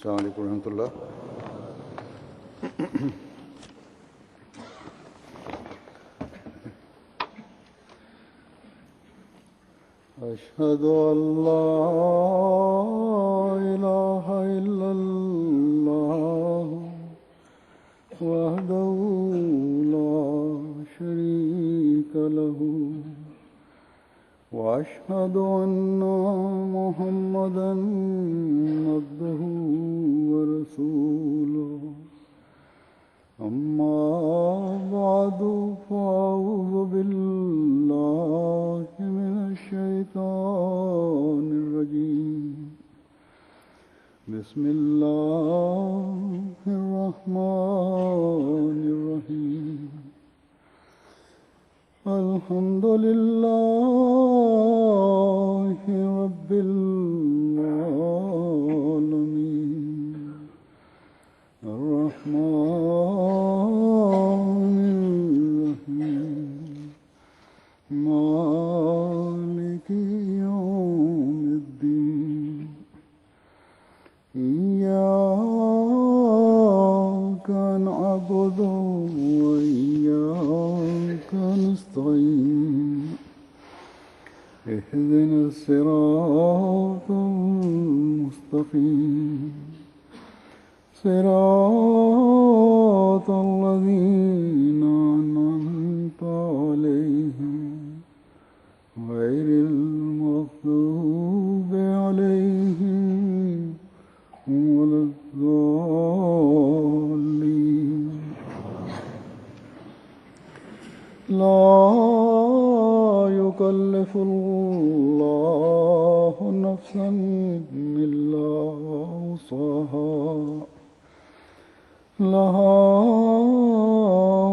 السلام علیکم ورحمۃ اللہ. اشہد ان لا الہ الا اللہ وحدہ لا شریک لہ واشہد ان محمدا عبدہ ورسولہ. اما بعد فاعوذ باللہ من الشیطان الرجیم. بسم اللہ الرحمن الرحیم. الحمد للہ رب العالمین الرحمن الرحیم مالک یوم الدین. إياك نعبد وإياك نستعين. اهدنا الصراط المستقيم صراط الذين أنعمت عليهم غير المغضوب عليهم ولا الضالين. لا يكلف الله نفسا إلا وسعها لها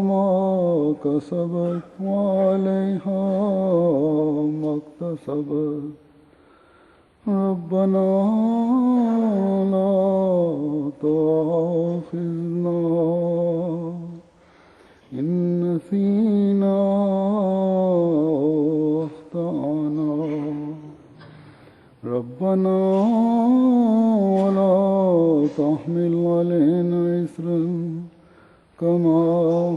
ما كسبت وعليها ما اكتسبت. ربنا لا تؤاخذنا إن نسينا أو أخطأنا. ربنا ولا تحمل علينا إصرا كما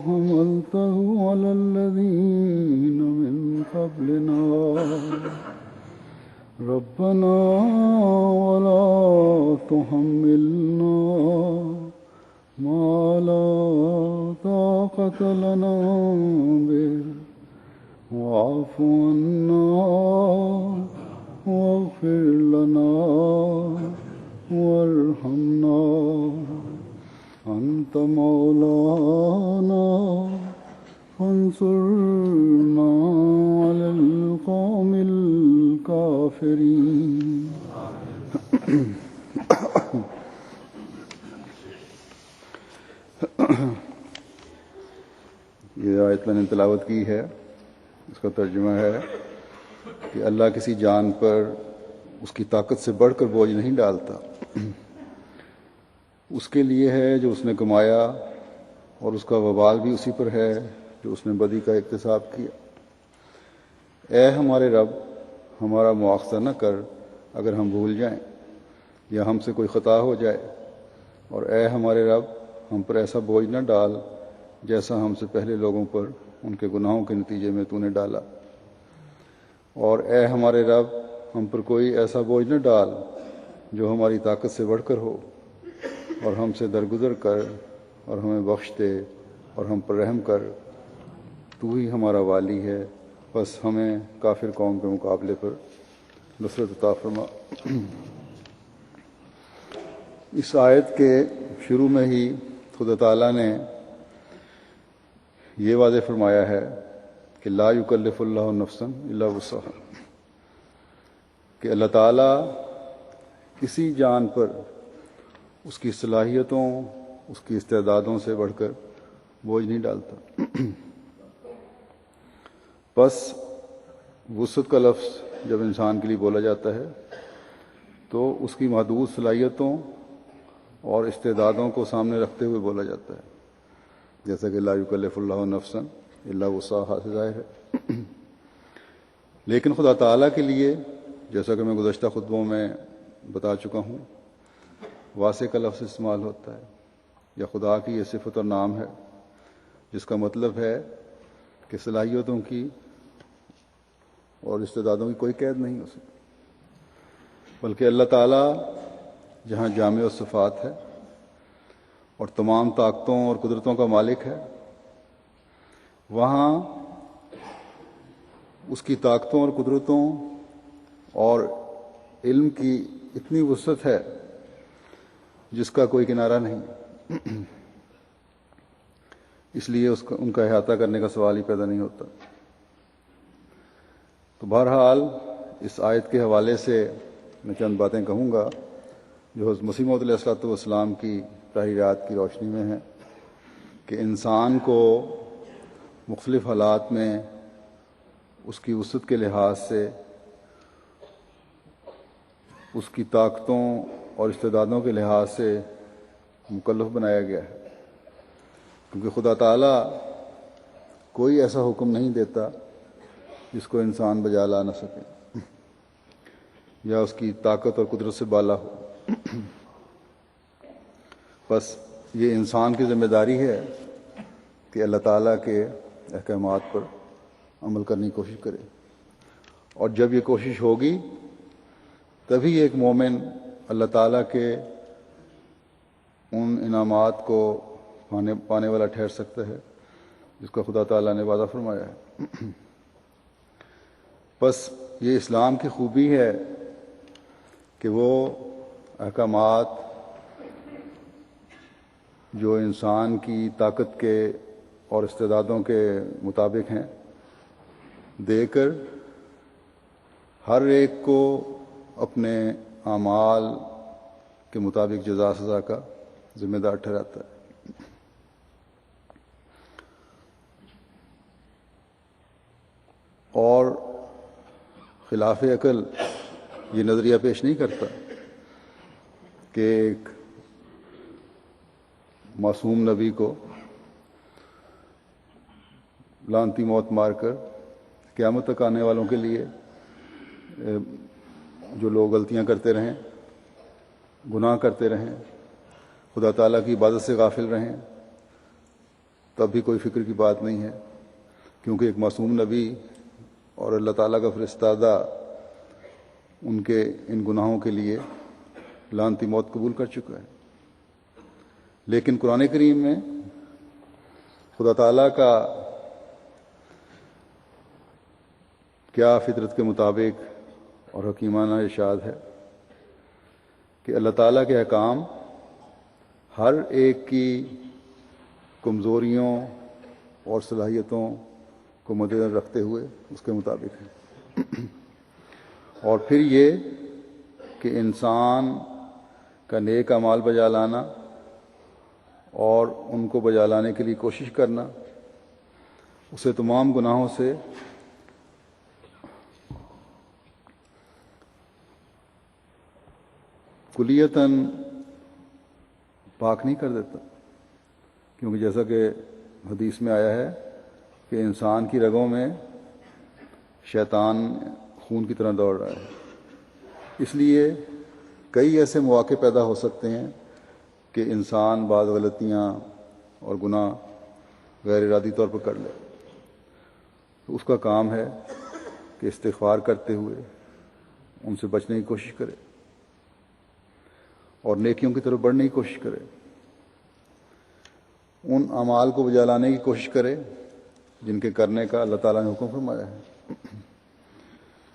حملته على الذين من قبلنا. ربنا ولا تحملنا ما لا طاقة لنا به واعف عنا واغفر لنا وارحمنا أنت مولانا فانصرنا على القوم الكافرين. یہ آیت میں نے تلاوت کی ہے، اس کا ترجمہ ہے کہ اللہ کسی جان پر اس کی طاقت سے بڑھ کر بوجھ نہیں ڈالتا. اس کے لیے ہے جو اس نے کمایا، اور اس کا وبال بھی اسی پر ہے جو اس نے بدی کا اکتساب کیا. اے ہمارے رب، ہمارا مواخذہ نہ کر اگر ہم بھول جائیں یا ہم سے کوئی خطا ہو جائے، اور اے ہمارے رب ہم پر ایسا بوجھ نہ ڈال جیسا ہم سے پہلے لوگوں پر ان کے گناہوں کے نتیجے میں تو نے ڈالا. اور اے ہمارے رب ہم پر کوئی ایسا بوجھ نہ ڈال جو ہماری طاقت سے بڑھ کر ہو، اور ہم سے درگزر کر اور ہمیں بخش دے اور ہم پر رحم کر. تو ہی ہمارا والی ہے، بس ہمیں کافر قوم کے مقابلے پر نصرت عطا فرما. اس آیت کے شروع میں ہی خدا تعالیٰ نے یہ واضح فرمایا ہے کہ لا یکلف اللہ نفسا الا وسعها، کہ اللہ تعالیٰ کسی جان پر اس کی صلاحیتوں، اس کی استعدادوں سے بڑھ کر بوجھ نہیں ڈالتا. بس وسعت کا لفظ جب انسان کے لیے بولا جاتا ہے تو اس کی محدود صلاحیتوں اور استعدادوں کو سامنے رکھتے ہوئے بولا جاتا ہے، جیسا کہ لا یکلف اللہ نفسا الا وسعها سے ظاہر ہے. لیکن خدا تعالیٰ کے لیے، جیسا کہ میں گزشتہ خطبوں میں بتا چکا ہوں، واسع کا لفظ استعمال ہوتا ہے، یا خدا کی یہ صفت اور نام ہے جس کا مطلب ہے کہ صلاحیتوں کی اور استعدادوں کی کوئی قید نہیں ہو سکتی، بلکہ اللہ تعالیٰ جہاں جامع الصفات ہے اور تمام طاقتوں اور قدرتوں کا مالک ہے، وہاں اس کی طاقتوں اور قدرتوں اور علم کی اتنی وسعت ہے جس کا کوئی کنارہ نہیں، اس لیے ان کا احاطہ کرنے کا سوال ہی پیدا نہیں ہوتا۔ تو بہرحال اس آیت کے حوالے سے میں چند باتیں کہوں گا جو حضرت مسیح موعود علیہ الصلوۃ والسلام کی تحریرات کی روشنی میں ہیں، کہ انسان کو مختلف حالات میں اس کی وسعت کے لحاظ سے اس کی طاقتوں اور استعدادوں کے لحاظ سے مکلف بنایا گیا ہے، کیونکہ خدا تعالیٰ کوئی ایسا حکم نہیں دیتا جس کو انسان بجا لا نہ سکے یا اس کی طاقت اور قدرت سے بالا ہو۔ بس یہ انسان کی ذمہ داری ہے کہ اللہ تعالیٰ کے احکامات پر عمل کرنے کی کوشش کرے، اور جب یہ کوشش ہوگی تبھی ایک مومن اللہ تعالیٰ کے ان انعامات کو پانے والا ٹھہر سکتا ہے جس کا خدا تعالیٰ نے وعدہ فرمایا ہے۔ بس یہ اسلام کی خوبی ہے کہ وہ احکامات جو انسان کی طاقت کے اور استعدادوں کے مطابق ہیں دے کر ہر ایک کو اپنے اعمال کے مطابق جزا سزا کا ذمہ دار ٹھہراتا ہے۔ اور خلاف عقل یہ نظریہ پیش نہیں کرتا کہ ایک معصوم نبی کو لعنتی موت مار کر قیامت تک آنے والوں کے لیے جو لوگ غلطیاں کرتے رہیں، گناہ کرتے رہیں، خدا تعالیٰ کی عبادت سے غافل رہیں، تب بھی کوئی فکر کی بات نہیں ہے، کیونکہ ایک معصوم نبی اور اللہ تعالیٰ کا فرستادہ ان کے ان گناہوں کے لیے لعنتی موت قبول کر چکا ہے۔ لیکن قرآن کریم میں خدا تعالیٰ کا کیا فطرت کے مطابق اور حکیمانہ ارشاد ہے کہ اللہ تعالیٰ کے احکام ہر ایک کی کمزوریوں اور صلاحیتوں کو مد نظر رکھتے ہوئے اس کے مطابق ہے، اور پھر یہ کہ انسان کا نیک اعمال بجا لانا اور ان کو بجا لانے کے لیے کوشش کرنا اسے تمام گناہوں سے کلیتاً پاک نہیں کر دیتا، کیونکہ جیسا کہ حدیث میں آیا ہے کہ انسان کی رگوں میں شیطان خون کی طرح دوڑ رہا ہے، اس لیے کئی ایسے مواقع پیدا ہو سکتے ہیں کہ انسان بعض غلطیاں اور گناہ غیر ارادی طور پر کر لے، تو اس کا کام ہے کہ استغفار کرتے ہوئے ان سے بچنے کی کوشش کرے اور نیکیوں کی طرف بڑھنے کی کوشش کرے، ان اعمال کو بجا لانے کی کوشش کرے جن کے کرنے کا اللہ تعالیٰ نے حکم فرمایا ہے،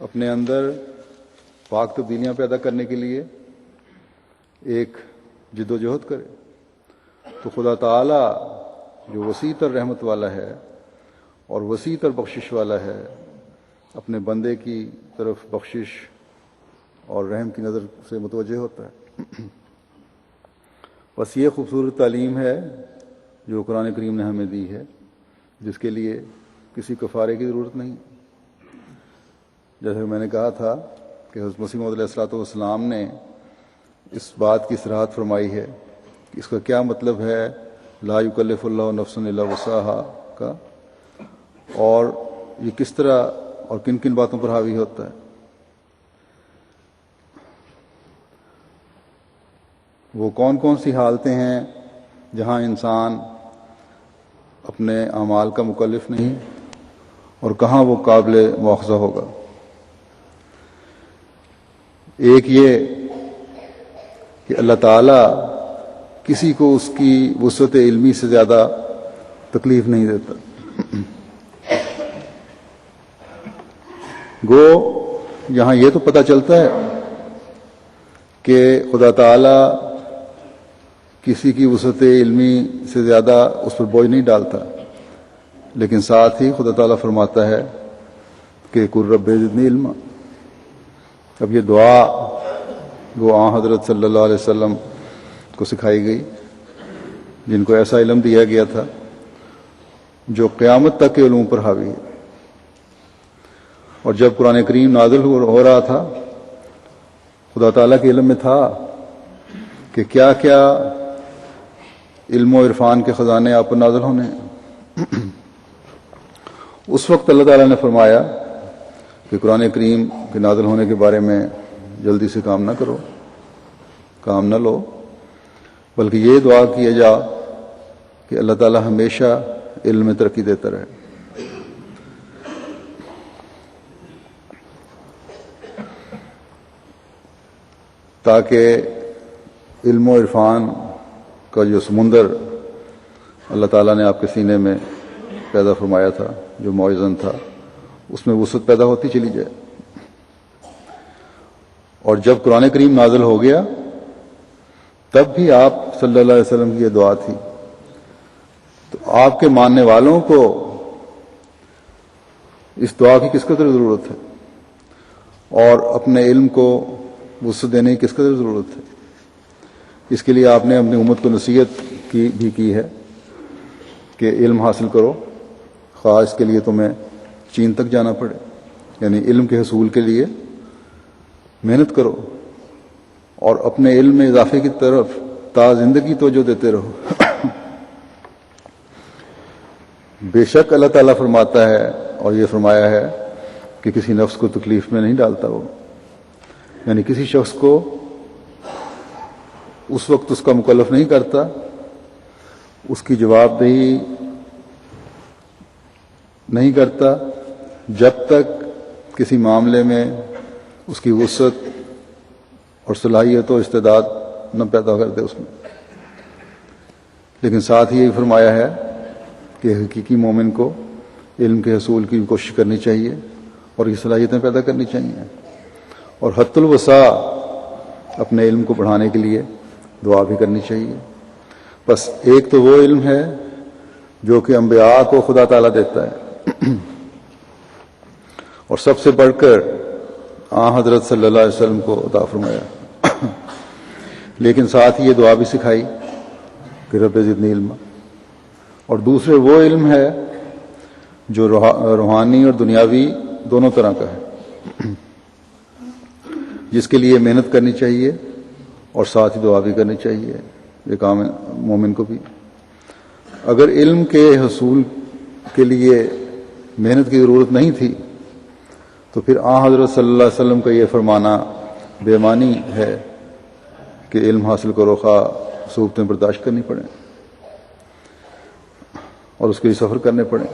اپنے اندر پاک تبدیلیاں پیدا کرنے کے لیے ایک جد و جہد کرے، تو خدا تعالیٰ جو وسیع تر رحمت والا ہے اور وسیع تر بخشش والا ہے اپنے بندے کی طرف بخشش اور رحم کی نظر سے متوجہ ہوتا ہے۔ بس یہ خوبصورت تعلیم ہے جو قرآن کریم نے ہمیں دی ہے، جس کے لیے کسی کفارے کی ضرورت نہیں۔ جیسے میں نے کہا تھا کہ حضرت مسیح موعود علیہ الصلوۃ والسلام نے اس بات کی صراحت فرمائی ہے کہ اس کا کیا مطلب ہے لا یکلف اللہ نفسا الا وسعها کا، اور یہ کس طرح اور کن کن باتوں پر حاوی ہوتا ہے۔ وہ کون کون سی حالتیں ہیں جہاں انسان اپنے اعمال کا مکلف نہیں اور کہاں وہ قابل مواخذہ ہوگا. ایک یہ کہ اللہ تعالیٰ کسی کو اس کی وسعت علمی سے زیادہ تکلیف نہیں دیتا. گو یہاں یہ تو پتہ چلتا ہے کہ خدا تعالیٰ کسی کی وسعت علمی سے زیادہ اس پر بوجھ نہیں ڈالتا، لیکن ساتھ ہی خدا تعالیٰ فرماتا ہے کہ قل رب زدنی علما. اب یہ دعا وہ آن حضرت صلی اللہ علیہ وسلم کو سکھائی گئی، جن کو ایسا علم دیا گیا تھا جو قیامت تک کے علوم پر حاوی ہے. اور جب قرآن کریم نازل ہو رہا تھا، خدا تعالیٰ کے علم میں تھا کہ کیا کیا علم و عرفان کے خزانے آپ پر نازل ہونے ہیں. اس وقت اللہ تعالیٰ نے فرمایا کہ قرآن کریم کے نازل ہونے کے بارے میں جلدی سے کام نہ کرو، کام نہ لو، بلکہ یہ دعا کیا جا کہ اللہ تعالیٰ ہمیشہ علم میں ترقی دیتا رہے. تاکہ علم و عرفان کا جو سمندر اللہ تعالیٰ نے آپ کے سینے میں پیدا فرمایا تھا، جو معزن تھا، اس میں وسعت پیدا ہوتی چلی جائے. اور جب قرآن کریم نازل ہو گیا تب بھی آپ صلی اللہ علیہ وسلم کی یہ دعا تھی. تو آپ کے ماننے والوں کو اس دعا کی کس قدر ضرورت ہے اور اپنے علم کو وسعت دینے کی کس قدر ضرورت ہے. اس کے لیے آپ نے اپنی امت کو نصیحت کی ہے کہ علم حاصل کرو، خواہ اس کے لیے تمہیں چین تک جانا پڑے. یعنی علم کے حصول کے لیے محنت کرو اور اپنے علم میں اضافے کی طرف تا زندگی توجہ دیتے رہو. بے شک اللہ تعالیٰ فرماتا ہے اور یہ فرمایا ہے کہ کسی نفس کو تکلیف میں نہیں ڈالتا وہ. یعنی کسی شخص کو اس وقت اس کا مکلف نہیں کرتا، اس کی جواب دہی نہیں کرتا جب تک کسی معاملے میں اس کی وسعت اور صلاحیت و استعداد نہ پیدا کر دے اس میں. لیکن ساتھ ہی یہ فرمایا ہے کہ حقیقی مومن کو علم کے حصول کی کوشش کرنی چاہیے اور یہ صلاحیتیں پیدا کرنی چاہیے، اور حد الوسع اپنے علم کو بڑھانے کے لیے دعا بھی کرنی چاہیے. بس ایک تو وہ علم ہے جو کہ انبیاء کو خدا تعالیٰ دیتا ہے، اور سب سے بڑھ کر آن حضرت صلی اللہ علیہ وسلم کو عطا فرمایا. لیکن ساتھ ہی یہ دعا بھی سکھائی کہ رب زدنی علما. اور دوسرے وہ علم ہے جو روحانی اور دنیاوی دونوں طرح کا ہے، جس کے لیے محنت کرنی چاہیے اور ساتھ ہی دعا بھی کرنی چاہیے ایک عام مومن کو بھی. اگر علم کے حصول کے لیے محنت کی ضرورت نہیں تھی تو پھر آن حضرت صلی اللہ علیہ وسلم کا یہ فرمانا بے معنی ہے کہ علم حاصل کرو خواہ صعوبتیں برداشت کرنی پڑیں اور اس کے لیے سفر کرنے پڑیں.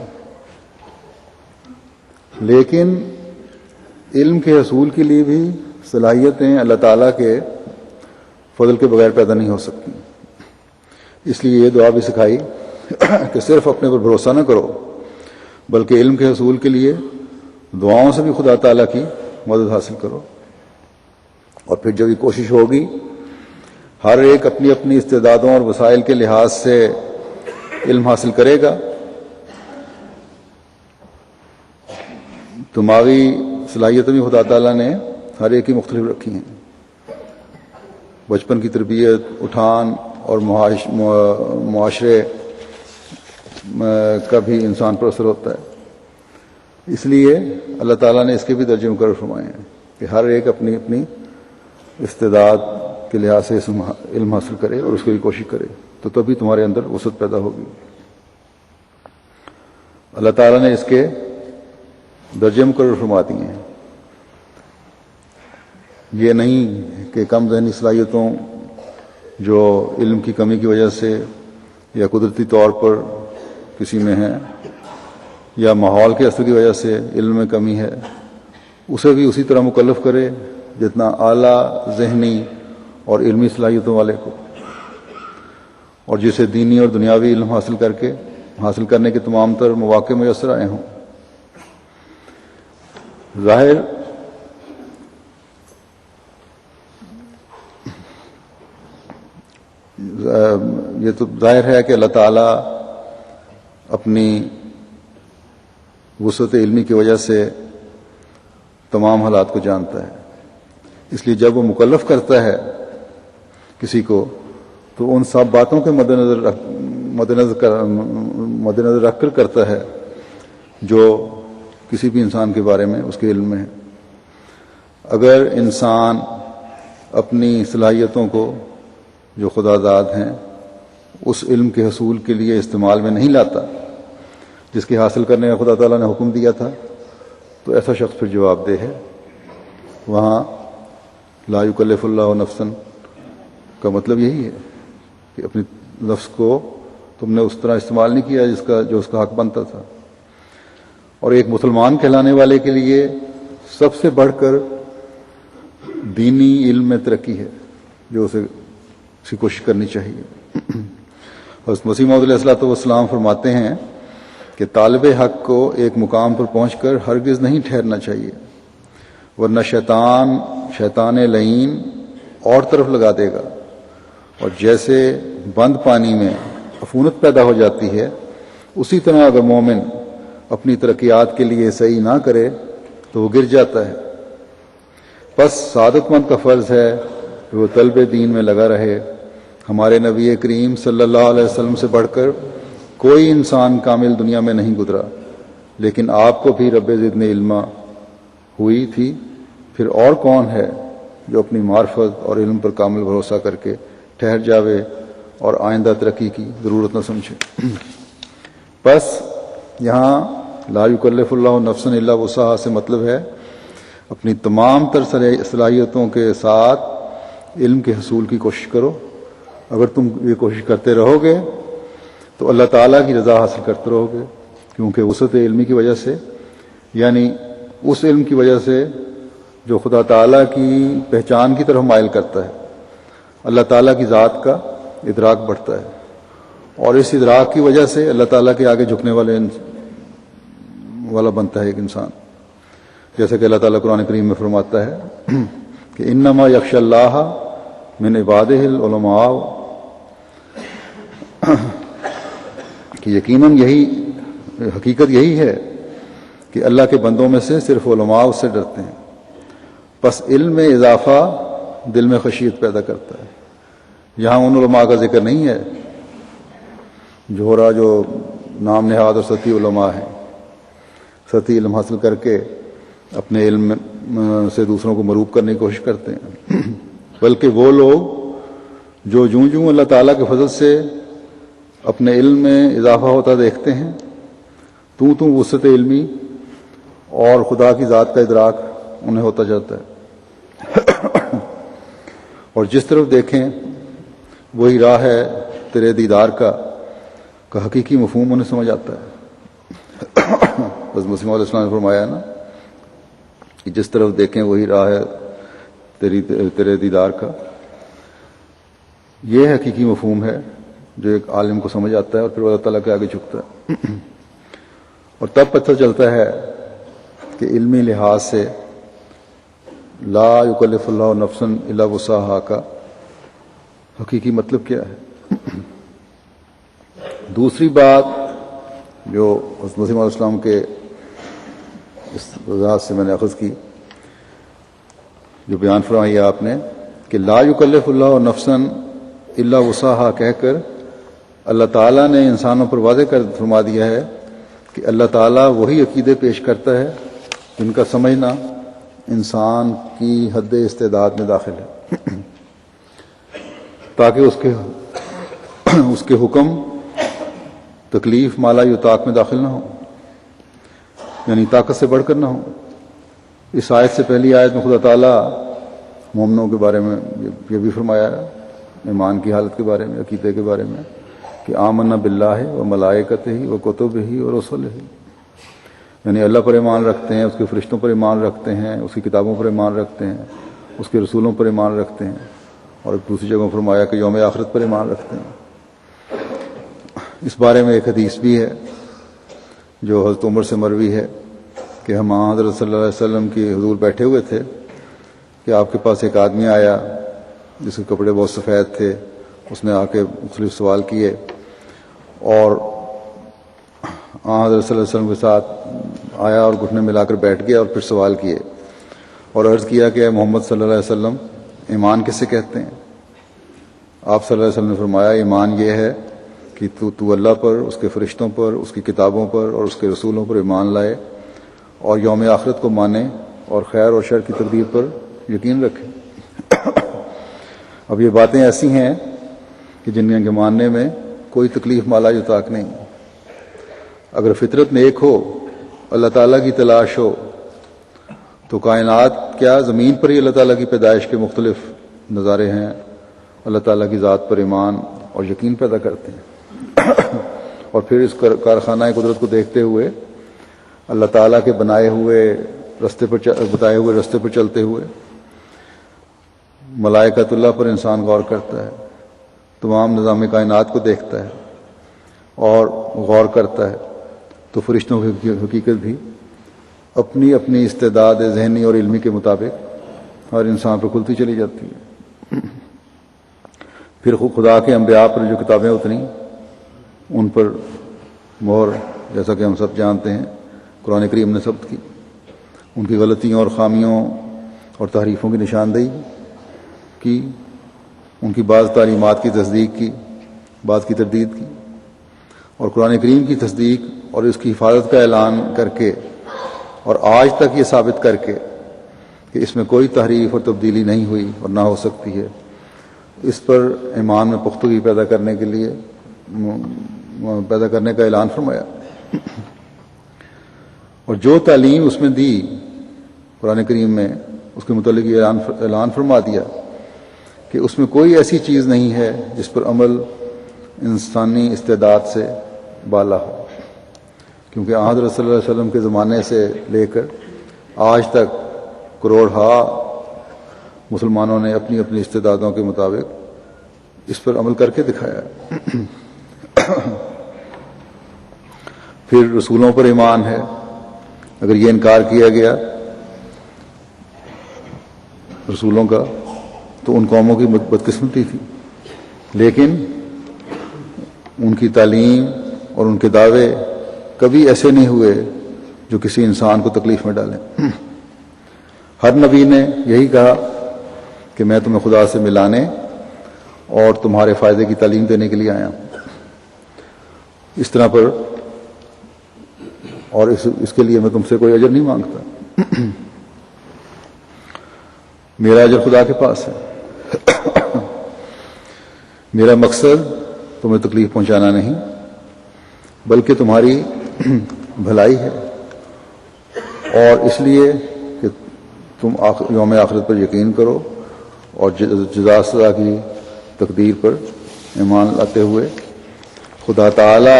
لیکن علم کے حصول کے لیے بھی صلاحیتیں اللہ تعالیٰ کے فضل کے بغیر پیدا نہیں ہو سکتی. اس لیے یہ دعا بھی سکھائی کہ صرف اپنے پر بھروسہ نہ کرو بلکہ علم کے حصول کے لیے دعاؤں سے بھی خدا تعالیٰ کی مدد حاصل کرو. اور پھر جب یہ کوشش ہوگی، ہر ایک اپنی اپنی استعدادوں اور وسائل کے لحاظ سے علم حاصل کرے گا. دماغی صلاحیتیں بھی خدا تعالیٰ نے ہر ایک کی مختلف رکھی ہیں. بچپن کی تربیت، اٹھان اور معاشرے کا بھی انسان پر اثر ہوتا ہے. اس لیے اللہ تعالیٰ نے اس کے بھی درجے مقرر فرمائے ہیں کہ ہر ایک اپنی اپنی استعداد کے لحاظ سے علم حاصل کرے اور اس کی کوشش کرے، تو تبھی تمہارے اندر وسعت پیدا ہوگی. اللہ تعالیٰ نے اس کے درجے مقرر فرما دیے ہیں. یہ نہیں کہ کم ذہنی صلاحیتوں جو علم کی کمی کی وجہ سے یا قدرتی طور پر کسی میں ہے یا ماحول کے اثر کی وجہ سے علم میں کمی ہے، اسے بھی اسی طرح مکلف کرے جتنا اعلیٰ ذہنی اور علمی صلاحیتوں والے کو، اور جسے دینی اور دنیاوی علم حاصل کرنے کے تمام تر مواقع میسر آئے ہوں۔ یہ تو ظاہر ہے کہ اللہ تعالیٰ اپنی وسعت علمی کی وجہ سے تمام حالات کو جانتا ہے، اس لیے جب وہ مکلف کرتا ہے کسی کو تو ان سب باتوں کے مدنظر رکھ کر کرتا ہے جو کسی بھی انسان کے بارے میں اس کے علم میں ہے۔ اگر انسان اپنی صلاحیتوں کو جو خدا داد ہیں اس علم کے حصول کے لیے استعمال میں نہیں لاتا جس کے حاصل کرنے کا خدا تعالیٰ نے حکم دیا تھا، تو ایسا شخص پھر جواب دہ ہے۔ وہاں لا یکلف اللہ نفسا کا مطلب یہی ہے کہ اپنی نفس کو تم نے اس طرح استعمال نہیں کیا جو اس کا حق بنتا تھا۔ اور ایک مسلمان کہلانے والے کے لیے سب سے بڑھ کر دینی علم میں ترقی ہے جو اسے اس کی کوشش کرنی چاہیے۔ حضرت مسیح موعود علیہ الصلوۃ والسلام فرماتے ہیں کہ طالب حق کو ایک مقام پر پہنچ کر ہرگز نہیں ٹھہرنا چاہیے، ورنہ شیطان لعین اور طرف لگا دے گا، اور جیسے بند پانی میں عفونت پیدا ہو جاتی ہے اسی طرح اگر مومن اپنی ترقیات کے لیے صحیح نہ کرے تو وہ گر جاتا ہے۔ پس سعادت مند کا فرض ہے کہ وہ طلب دین میں لگا رہے۔ ہمارے نبی کریم صلی اللہ علیہ وسلم سے بڑھ کر کوئی انسان کامل دنیا میں نہیں گزرا، لیکن آپ کو بھی رب زدنی علما ہوئی تھی۔ پھر اور کون ہے جو اپنی معرفت اور علم پر کامل بھروسہ کر کے ٹھہر جاوے اور آئندہ ترقی کی ضرورت نہ سمجھے۔ بس یہاں لا یکلف اللہ نفسا الا وسعہا سے مطلب ہے اپنی تمام تر صلاحیتوں کے ساتھ علم کے حصول کی کوشش کرو۔ اگر تم یہ کوشش کرتے رہو گے تو اللہ تعالیٰ کی رضا حاصل کرتے رہو گے، کیونکہ وسعت علمی کی وجہ سے، یعنی اس علم کی وجہ سے جو خدا تعالیٰ کی پہچان کی طرف مائل کرتا ہے، اللہ تعالیٰ کی ذات کا ادراک بڑھتا ہے، اور اس ادراک کی وجہ سے اللہ تعالیٰ کے آگے جھکنے والا بنتا ہے ایک انسان، جیسا کہ اللہ تعالیٰ قرآن کریم میں فرماتا ہے کہ انما یخشی اللہ من عبادہ العلماء، کہ یقیناً حقیقت یہی ہے کہ اللہ کے بندوں میں سے صرف علماء اس سے ڈرتے ہیں۔ پس علم میں اضافہ دل میں خشیت پیدا کرتا ہے۔ یہاں ان علماء کا ذکر نہیں ہے جو نام نہاد اور سطحی علماء ہیں، سطحی علم حاصل کر کے اپنے علم سے دوسروں کو مروب کرنے کی کوشش کرتے ہیں، بلکہ وہ لوگ جو جوں اللہ تعالیٰ کے فضل سے اپنے علم میں اضافہ ہوتا دیکھتے ہیں، تو وسعت علمی اور خدا کی ذات کا ادراک انہیں ہوتا جاتا ہے، اور جس طرف دیکھیں وہی راہ ہے تیرے دیدار کا حقیقی مفہوم انہیں سمجھ آتا ہے۔ بس مسیح علیہ السلام نے فرمایا نا کہ جس طرف دیکھیں وہی راہ ہے تیرے دیدار کا، یہ حقیقی مفہوم ہے جو ایک عالم کو سمجھ آتا ہے اور پھر اللہ تعالیٰ کے آگے جھکتا ہے، اور تب پتہ چلتا ہے کہ علمی لحاظ سے لا یکلف اللہ نفسا الا وسعہا کا حقیقی مطلب کیا ہے۔ دوسری بات جو حضرت مسیح علیہ السلام کے اس وضاحت سے میں نے اخذ کی، جو بیان فرمائی ہے آپ نے کہ لا یکلف اللہ نفسا الا وسعہا کہہ کر اللہ تعالیٰ نے انسانوں پر واضح کر فرما دیا ہے کہ اللہ تعالیٰ وہی عقیدے پیش کرتا ہے جن کا سمجھنا انسان کی حد استعداد میں داخل ہے، تاکہ اس کے حکم تکلیف مالا یطاق میں داخل نہ ہو، یعنی طاقت سے بڑھ کر نہ ہو۔ اس آیت سے پہلی آیت میں خدا تعالیٰ مومنوں کے بارے میں یہ بھی فرمایا ہے ایمان کی حالت کے بارے میں، عقیدے کے بارے میں، کہ آمنا باللہ و ملائکتہ و کتبہ و رسلہ، یعنی اللہ پر ایمان رکھتے ہیں، اس کے فرشتوں پر ایمان رکھتے ہیں، اس کی کتابوں پر ایمان رکھتے ہیں، اس کے رسولوں پر ایمان رکھتے ہیں، اور ایک دوسری جگہ فرمایا کہ یوم آخرت پر ایمان رکھتے ہیں۔ اس بارے میں ایک حدیث بھی ہے جو حضرت عمر سے مروی ہے کہ ہم حضرت صلی اللہ علیہ وسلم کی حضور بیٹھے ہوئے تھے کہ آپ کے پاس ایک آدمی آیا جس کے کپڑے بہت سفید تھے، اس نے آ کے مختلف سوال کیے، اور حضرت صلی اللہ علیہ وسلم کے ساتھ آیا اور گھٹنے ملا کر بیٹھ گیا اور پھر سوال کیے اور عرض کیا کہ اے محمد صلی اللہ علیہ وسلم، ایمان کسے کہتے ہیں؟ آپ صلی اللہ علیہ وسلم نے فرمایا ایمان یہ ہے کہ تو اللہ پر، اس کے فرشتوں پر، اس کی کتابوں پر اور اس کے رسولوں پر ایمان لائے اور یوم آخرت کو مانے اور خیر اور شر کی تقدیر پر یقین رکھے۔ اب یہ باتیں ایسی ہیں کہ جن کے ماننے میں کوئی تکلیف مالا یطاق نہیں۔ اگر فطرت نیک ہو، اللہ تعالیٰ کی تلاش ہو، تو کائنات کیا زمین پر ہی اللہ تعالیٰ کی پیدائش کے مختلف نظارے ہیں، اللہ تعالیٰ کی ذات پر ایمان اور یقین پیدا کرتے ہیں۔ اور پھر اس کارخانہ قدرت کو دیکھتے ہوئے اللہ تعالیٰ کے بتائے ہوئے رستے پر چلتے ہوئے ملائکۃ اللہ پر انسان غور کرتا ہے، تمام نظام کائنات کو دیکھتا ہے اور غور کرتا ہے، تو فرشتوں کی حقیقت بھی اپنی اپنی استعداد ذہنی اور علمی کے مطابق ہر انسان پر کھلتی چلی جاتی ہے۔ پھر خدا کے انبیاء پر جو کتابیں اتری ان پر مہر، جیسا کہ ہم سب جانتے ہیں، قرآن کریم نے ثبت کی، ان کی غلطیوں اور خامیوں اور تحریفوں کی نشاندہی کی، ان کی بعض تعلیمات کی تصدیق کی، بعض کی تردید کی، اور قرآن کریم کی تصدیق اور اس کی حفاظت کا اعلان کر کے اور آج تک یہ ثابت کر کے کہ اس میں کوئی تحریف اور تبدیلی نہیں ہوئی اور نہ ہو سکتی ہے، اس پر ایمان میں پختگی پیدا کرنے کا اعلان فرمایا۔ اور جو تعلیم اس میں دی قرآن کریم میں، اس کے متعلق یہ اعلان فرما دیا کہ اس میں کوئی ایسی چیز نہیں ہے جس پر عمل انسانی استعداد سے بالا ہو، کیونکہ حضرت صلی اللہ علیہ وسلم کے زمانے سے لے کر آج تک کروڑہا مسلمانوں نے اپنی اپنی استعدادوں کے مطابق اس پر عمل کر کے دکھایا۔ پھر رسولوں پر ایمان ہے، اگر یہ انکار کیا گیا رسولوں کا تو ان قوموں کی بدقسمتی تھی، لیکن ان کی تعلیم اور ان کے دعوے کبھی ایسے نہیں ہوئے جو کسی انسان کو تکلیف میں ڈالیں۔ ہر نبی نے یہی کہا کہ میں تمہیں خدا سے ملانے اور تمہارے فائدے کی تعلیم دینے کے لیے آیا ہوں۔ اس طرح پر اور اس کے لیے میں تم سے کوئی اجر نہیں مانگتا، میرا اجر خدا کے پاس ہے۔ میرا مقصد تمہیں تکلیف پہنچانا نہیں بلکہ تمہاری بھلائی ہے، اور اس لیے کہ تم یوم آخرت پر یقین کرو اور جزا سزا کی تقدیر پر ایمان لاتے ہوئے خدا تعالی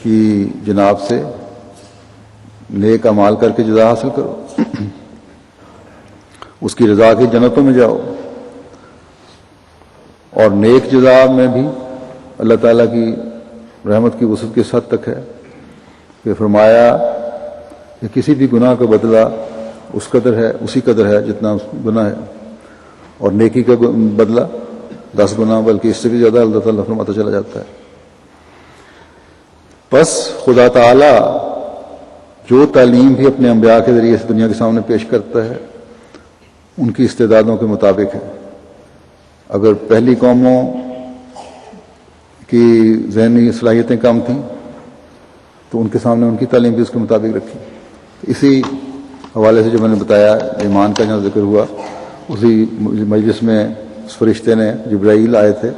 کی جناب سے نیک اعمال کر کے جزا حاصل کرو، اس کی رضا کی جنتوں میں جاؤ۔ اور نیک جزا میں بھی اللہ تعالیٰ کی رحمت کی وسعت کس حد تک ہے کہ فرمایا کہ کسی بھی گناہ کا بدلہ اسی قدر ہے جتنا گناہ ہے، اور نیکی کا بدلہ 10 گنا بلکہ اس سے بھی زیادہ اللہ تعالیٰ فرماتا چلا جاتا ہے۔ بس خدا تعالی جو تعلیم بھی اپنے انبیاء کے ذریعے سے دنیا کے سامنے پیش کرتا ہے ان کی استعدادوں کے مطابق ہے۔ اگر پہلی قوموں کی ذہنی صلاحیتیں کم تھیں تو ان کے سامنے ان کی تعلیم بھی اس کے مطابق رکھی۔ اسی حوالے سے جو میں نے بتایا ایمان کا جہاں ذکر ہوا، اسی مجلس میں اس فرشتے نے جبرائیل آئے تھے،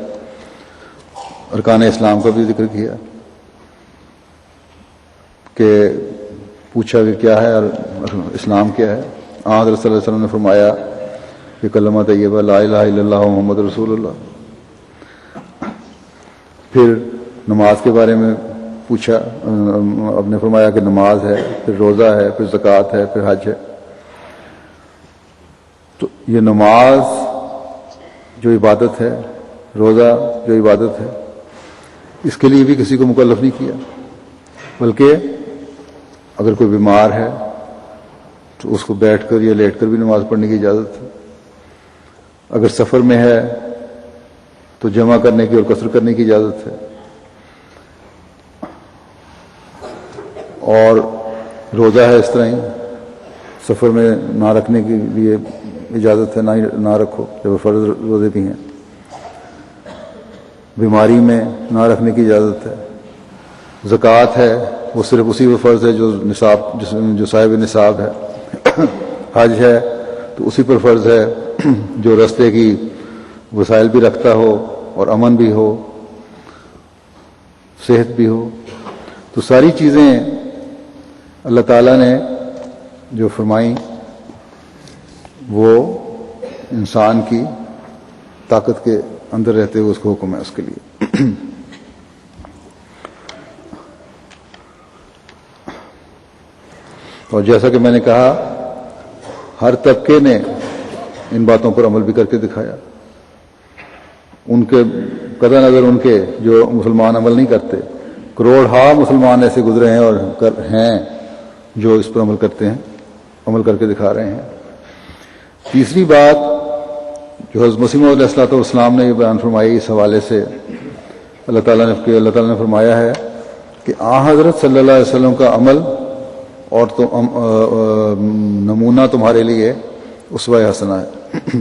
ارکان اسلام کا بھی ذکر کیا کہ پوچھا کہ کیا ہے اور اسلام کیا ہے۔ حضرت صلی اللہ علیہ وسلم نے فرمایا کہ کلمہ طیبہ لا الہ الا اللہ محمد رسول اللہ۔ پھر نماز کے بارے میں پوچھا، اب نے فرمایا کہ نماز ہے، پھر روزہ ہے، پھر زکوٰۃ ہے، پھر حج ہے۔ تو یہ نماز جو عبادت ہے، روزہ جو عبادت ہے، اس کے لیے بھی کسی کو مکلف نہیں کیا، بلکہ اگر کوئی بیمار ہے تو اس کو بیٹھ کر یا لیٹ کر بھی نماز پڑھنے کی اجازت ہے، اگر سفر میں ہے تو جمع کرنے کی اور قصر کرنے کی اجازت ہے، اور روزہ ہے اس طرح ہی، سفر میں نہ رکھنے کے لیے اجازت ہے، نہ رکھو جب فرض روزے بھی ہیں، بیماری میں نہ رکھنے کی اجازت ہے۔ زکوٰۃ ہے وہ صرف اسی پر فرض ہے جو صاحب نصاب ہے۔ حج ہے تو اسی پر فرض ہے جو راستے کی وسائل بھی رکھتا ہو اور امن بھی ہو، صحت بھی ہو۔ تو ساری چیزیں اللہ تعالیٰ نے جو فرمائیں وہ انسان کی طاقت کے اندر رہتے ہوئے اس کو حکم ہے اس کے لیے۔ اور جیسا کہ میں نے کہا، ہر طبقے نے ان باتوں پر عمل بھی کر کے دکھایا۔ ان کے قطع نظر ان کے جو مسلمان عمل نہیں کرتے، کروڑ ہا مسلمان ایسے گزرے ہیں اور ہیں جو اس پر عمل کرتے ہیں، عمل کر کے دکھا رہے ہیں۔ تیسری بات جو حضرت مسیح موعود علیہ السلام نے یہ بیان فرمائی، اس حوالے سے اللہ تعالیٰ نے فرمایا ہے کہ حضرت صلی اللہ علیہ وسلم کا عمل اور نمونہ تمہارے لیے اسوہ حسنہ ہے۔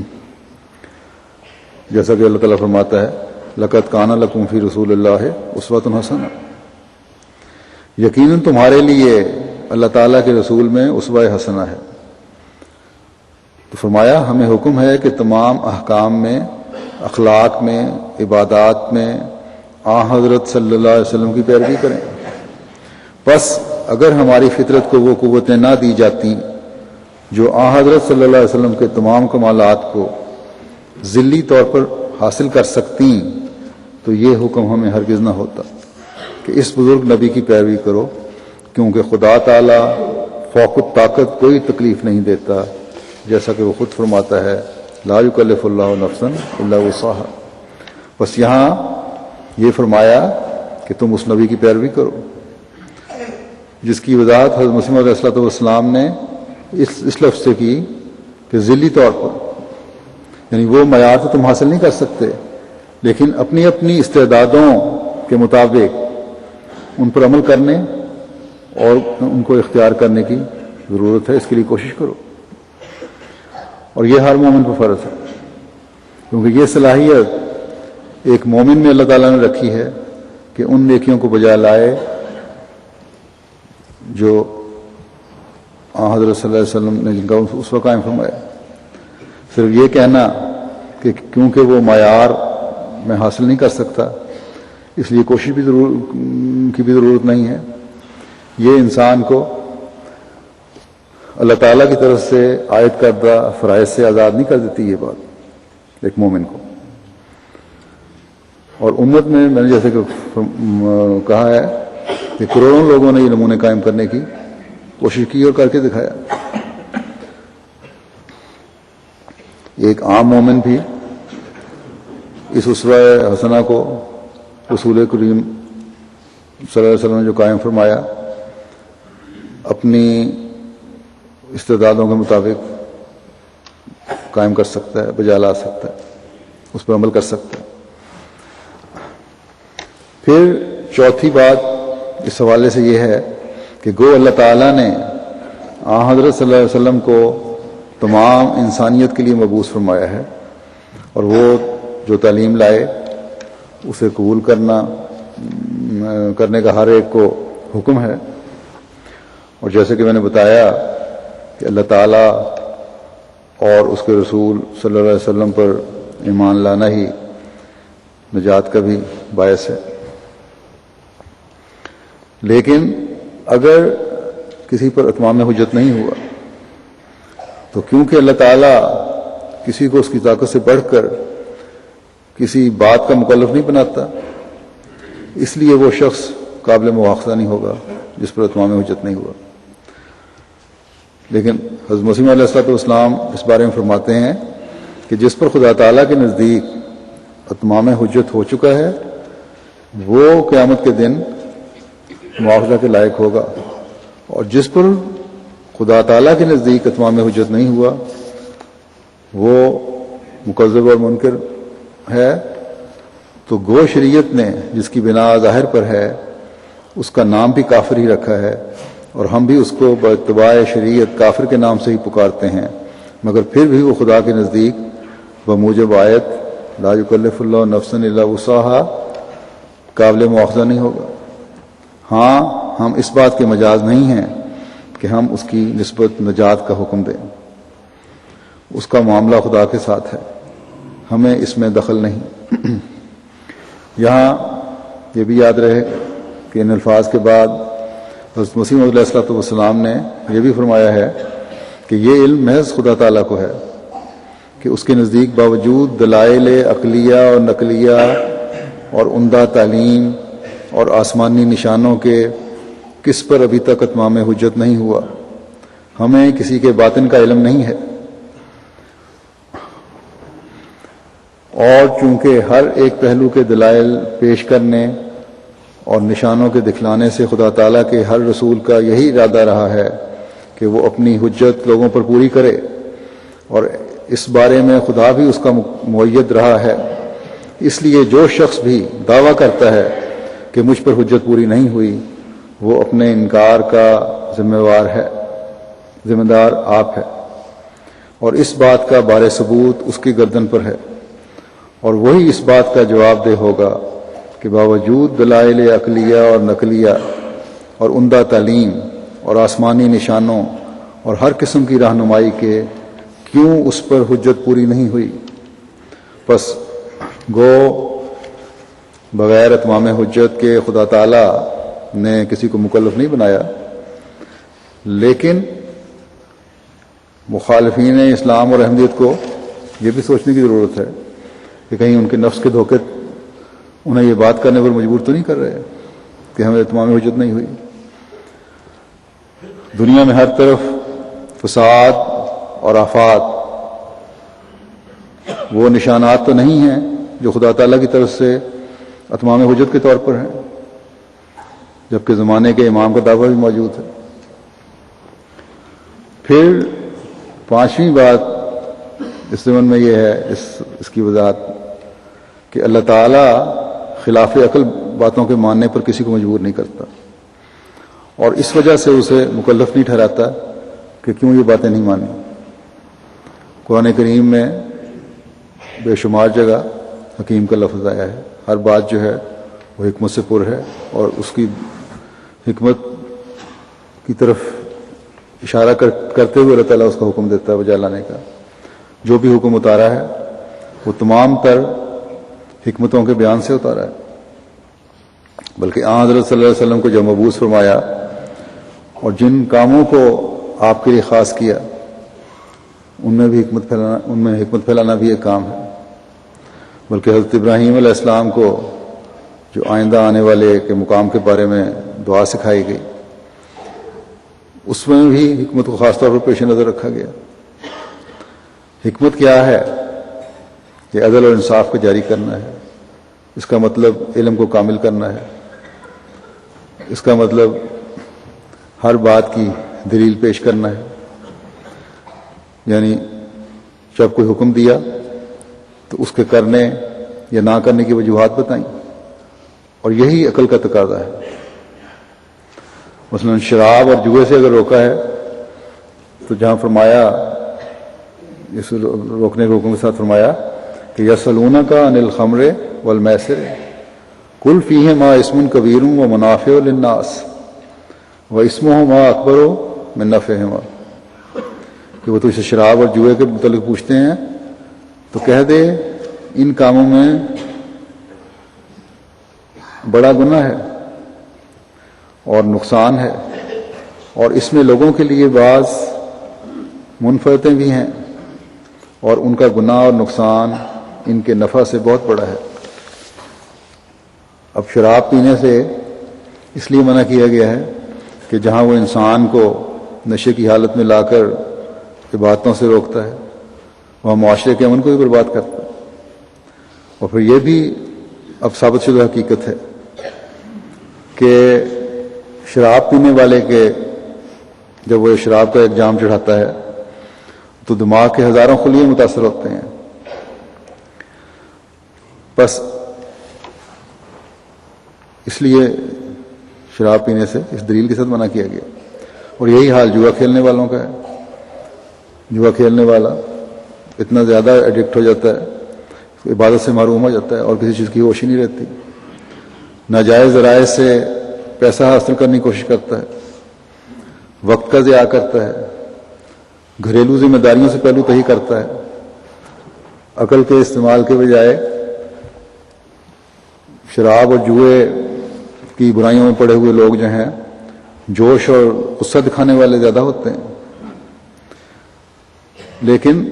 جیسا کہ اللہ تعالیٰ فرماتا ہے لقد کان لکم فی رسول اللہ اسوۃ حسنہ، یقیناً تمہارے لیے اللہ تعالیٰ کے رسول میں اسوہ حسنہ ہے۔ تو فرمایا ہمیں حکم ہے کہ تمام احکام میں، اخلاق میں، عبادات میں حضرت صلی اللہ علیہ وسلم کی پیروی کریں۔ بس اگر ہماری فطرت کو وہ قوتیں نہ دی جاتی جو حضرت صلی اللہ علیہ وسلم کے تمام کمالات کو ذلی طور پر حاصل کر سکتی تو یہ حکم ہمیں ہرگز نہ ہوتا کہ اس بزرگ نبی کی پیروی کرو، کیونکہ خدا تعالیٰ فوق الطاقت کوئی تکلیف نہیں دیتا، جیسا کہ وہ خود فرماتا ہے لا یکلف اللہ نفسا الا وسعها۔ بس یہاں یہ فرمایا کہ تم اس نبی کی پیروی کرو جس کی وضاحت حضرت مسیح موعود علیہ السلام نے اس لفظ سے کی کہ ذلی طور پر، یعنی وہ معیار تو تم حاصل نہیں کر سکتے، لیکن اپنی اپنی استعدادوں کے مطابق ان پر عمل کرنے اور ان کو اختیار کرنے کی ضرورت ہے، اس کے لیے کوشش کرو۔ اور یہ ہر مومن پر فرض ہے، کیونکہ یہ صلاحیت ایک مومن میں اللہ تعالیٰ نے رکھی ہے کہ ان نیکیوں کو بجا لائے جو حضرت صلی اللہ علیہ وسلم نے جن کا اس وقت قائم فرمایا۔ صرف یہ کہنا کہ کیونکہ وہ معیار میں حاصل نہیں کر سکتا اس لیے کوشش کی بھی ضرورت نہیں ہے، یہ انسان کو اللہ تعالیٰ کی طرف سے عائد کردہ فرائض سے آزاد نہیں کر دیتی یہ بات ایک مومن کو۔ اور امت میں نے جیسے کہ کہا ہے کہ کروڑوں لوگوں نے یہ نمونے قائم کرنے کی کوشش کی اور کر کے دکھایا۔ ایک عام مومن بھی اس اسوہ حسنہ کو رسول کریم صلی اللہ علیہ وسلم نے جو قائم فرمایا اپنی استعدادوں کے مطابق قائم کر سکتا ہے، بجا لا سکتا ہے، اس پر عمل کر سکتا ہے۔ پھر چوتھی بات اس حوالے سے یہ ہے کہ گو اللہ تعالیٰ نے حضرت صلی اللہ علیہ وسلم کو تمام انسانیت کے لیے مبعوث فرمایا ہے، اور وہ جو تعلیم لائے اسے قبول کرنے کا ہر ایک کو حکم ہے۔ اور جیسے کہ میں نے بتایا کہ اللہ تعالیٰ اور اس کے رسول صلی اللہ علیہ وسلم پر ایمان لانا ہی نجات کا بھی باعث ہے۔ لیکن اگر کسی پر اتمام حجت نہیں ہوا تو کیونکہ اللہ تعالیٰ کسی کو اس کی طاقت سے بڑھ کر کسی بات کا مکلف نہیں بناتا، اس لیے وہ شخص قابل مواخذہ نہیں ہوگا جس پر اتمام حجت نہیں ہوا۔ لیکن حضرت مسیح علیہ السلام اس بارے میں فرماتے ہیں کہ جس پر خدا تعالیٰ کے نزدیک اتمام حجت ہو چکا ہے وہ قیامت کے دن معاوضہ کے لائق ہوگا، اور جس پر خدا تعالیٰ کے نزدیک اتمام حجت نہیں ہوا وہ مکذب اور منکر ہے، تو گو شریعت نے جس کی بنا ظاہر پر ہے اس کا نام بھی کافر ہی رکھا ہے، اور ہم بھی اس کو باتباع شریعت کافر کے نام سے ہی پکارتے ہیں، مگر پھر بھی وہ خدا کے نزدیک بموجب آیت لا یکلف اللہ نفسا الا وسعها قابل مواخذہ نہیں ہوگا۔ ہاں ہم اس بات کے مجاز نہیں ہیں کہ ہم اس کی نسبت نجات کا حکم دیں، اس کا معاملہ خدا کے ساتھ ہے، ہمیں اس میں دخل نہیں۔ یہاں یہ بھی یاد رہے کہ ان الفاظ کے بعد حضرت مسیح علیہ السلام نے یہ بھی فرمایا ہے کہ یہ علم محض خدا تعالیٰ کو ہے کہ اس کے نزدیک باوجود دلائل عقلیہ اور نقلیہ اور عمدہ تعلیم اور آسمانی نشانوں کے کس پر ابھی تک اتمام حجت نہیں ہوا، ہمیں کسی کے باطن کا علم نہیں ہے، اور چونکہ ہر ایک پہلو کے دلائل پیش کرنے اور نشانوں کے دکھلانے سے خدا تعالیٰ کے ہر رسول کا یہی ارادہ رہا ہے کہ وہ اپنی حجت لوگوں پر پوری کرے، اور اس بارے میں خدا بھی اس کا مؤید رہا ہے، اس لیے جو شخص بھی دعویٰ کرتا ہے کہ مجھ پر حجت پوری نہیں ہوئی وہ اپنے انکار کا ذمہ دار آپ ہے، اور اس بات کا بار ثبوت اس کی گردن پر ہے، اور وہی اس بات کا جواب دہ ہوگا کہ باوجود دلائل عقلیہ اور نقلیہ اور عمدہ تعلیم اور آسمانی نشانوں اور ہر قسم کی رہنمائی کے کیوں اس پر حجت پوری نہیں ہوئی۔ پس گو بغیر اتمام حجت کے خدا تعالی نے کسی کو مکلف نہیں بنایا، لیکن مخالفین اسلام اور احمدیت کو یہ بھی سوچنے کی ضرورت ہے کہ کہیں ان کے نفس کے دھوکے انہیں یہ بات کرنے پر مجبور تو نہیں کر رہے کہ ہمیں اتمام حجت نہیں ہوئی۔ دنیا میں ہر طرف فساد اور آفات، وہ نشانات تو نہیں ہیں جو خدا تعالیٰ کی طرف سے اتمام حجت کے طور پر ہیں، جبکہ زمانے کے امام کا دعویٰ بھی موجود ہے۔ پھر پانچویں بات اس ضمن میں یہ ہے، اس کی وضاحت کہ اللہ تعالیٰ خلاف عقل باتوں کے ماننے پر کسی کو مجبور نہیں کرتا، اور اس وجہ سے اسے مکلف نہیں ٹھہراتا کہ کیوں یہ باتیں نہیں مانی۔ قرآن کریم میں بے شمار جگہ حکیم کا لفظ آیا ہے، ہر بات جو ہے وہ حکمت سے پر ہے، اور اس کی حکمت کی طرف اشارہ کرتے ہوئے اللہ تعالیٰ اس کا حکم دیتا ہے بجا لانے کا۔ جو بھی حکم اتارا ہے وہ تمام تر حکمتوں کے بیان سے اتارا ہے، بلکہ آن حضرت صلی اللہ علیہ وسلم کو جو مبعوث فرمایا اور جن کاموں کو آپ کے لیے خاص کیا ان میں حکمت پھیلانا بھی ایک کام ہے۔ بلکہ حضرت ابراہیم علیہ السلام کو جو آئندہ آنے والے کے مقام کے بارے میں دعا سکھائی گئی، اس میں بھی حکمت کو خاص طور پر پیش نظر رکھا گیا۔ حکمت کیا ہے؟ یہ عدل اور انصاف کو جاری کرنا ہے، اس کا مطلب علم کو کامل کرنا ہے، اس کا مطلب ہر بات کی دلیل پیش کرنا ہے، یعنی جب کوئی حکم دیا تو اس کے کرنے یا نہ کرنے کی وجوہات بتائیں، اور یہی عقل کا تقاضا ہے۔ مثلا شراب اور جوئے سے اگر روکا ہے تو جہاں فرمایا، اس روکنے کے حکم کے ساتھ فرمایا کہ یسألونک عن الخمر والمیسر قل فیہما اسم کبیر ومنافع للناس واسمہما اکبر من نفعہما، کہ وہ تو اسے شراب اور جوئے کے متعلق پوچھتے ہیں تو کہہ دے ان کاموں میں بڑا گناہ ہے اور نقصان ہے، اور اس میں لوگوں کے لیے بعض منفعتیں بھی ہیں اور ان کا گناہ اور نقصان ان کے نفع سے بہت بڑا ہے۔ اب شراب پینے سے اس لیے منع کیا گیا ہے کہ جہاں وہ انسان کو نشے کی حالت میں لا کر عبادتوں سے روکتا ہے، وہاں معاشرے کے امن کو بھی برباد کرتا ہے۔ اور پھر یہ بھی اب ثابت شدہ حقیقت ہے کہ شراب پینے والے کے جب وہ شراب کا ایک جام چڑھاتا ہے تو دماغ کے ہزاروں خلیے متاثر ہوتے ہیں۔ بس اس لیے شراب پینے سے اس دلیل کے ساتھ منع کیا گیا۔ اور یہی حال جوا کھیلنے والوں کا ہے۔ جوا کھیلنے والا اتنا زیادہ ایڈکٹ ہو جاتا ہے، عبادت سے محروم ہو جاتا ہے اور کسی چیز کی ہوش ہی نہیں رہتی، ناجائز ذرائع سے پیسہ حاصل کرنے کی کوشش کرتا ہے، وقت کا ضیاع کرتا ہے، گھریلو ذمہ داریوں سے پہلو تہی کرتا ہے، عقل کے استعمال کے بجائے شراب اور جوئے کی برائیوں میں پڑے ہوئے لوگ جو ہیں جوش اور غصہ دکھانے والے زیادہ ہوتے ہیں۔ لیکن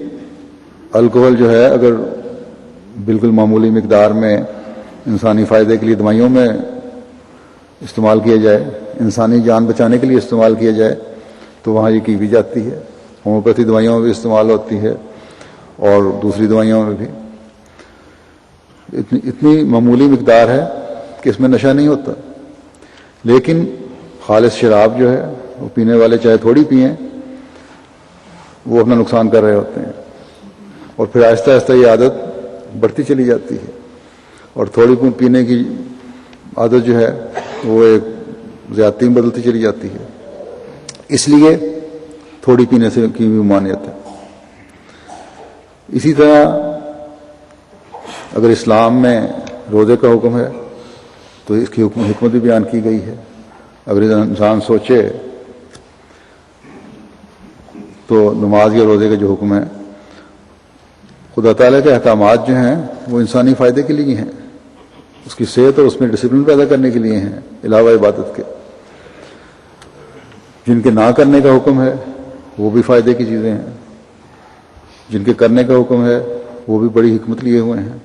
الکوہل جو ہے اگر بالکل معمولی مقدار میں انسانی فائدے کے لیے دوائیوں میں استعمال کیا جائے، انسانی جان بچانے کے لیے استعمال کیا جائے تو وہاں یہ کی بھی جاتی ہے، ہومیوپیتھی دوائیوں میں بھی استعمال ہوتی ہے اور دوسری دوائیوں میں بھی۔ اتنی معمولی مقدار ہے کہ اس میں نشہ نہیں ہوتا، لیکن خالص شراب جو ہے وہ پینے والے چاہے تھوڑی پئیں وہ اپنا نقصان کر رہے ہوتے ہیں، اور پھر آہستہ آہستہ یہ عادت بڑھتی چلی جاتی ہے، اور تھوڑی پینے کی عادت جو ہے وہ ایک زیادتی میں بدلتی چلی جاتی ہے۔ اس لیے تھوڑی پینے سے کی بھی ممانعت ہے۔ اسی طرح اگر اسلام میں روزے کا حکم ہے تو اس کی حکمت بھی بیان کی گئی ہے۔ اگر انسان سوچے تو نماز یا روزے کا جو حکم ہے، خدا تعالیٰ کے احکامات جو ہیں وہ انسانی فائدے کے لیے ہیں، اس کی صحت اور اس میں ڈسپلن پیدا کرنے کے لیے ہیں، علاوہ عبادت کے۔ جن کے نہ کرنے کا حکم ہے وہ بھی فائدے کی چیزیں ہیں، جن کے کرنے کا حکم ہے وہ بھی بڑی حکمت لیے ہوئے ہیں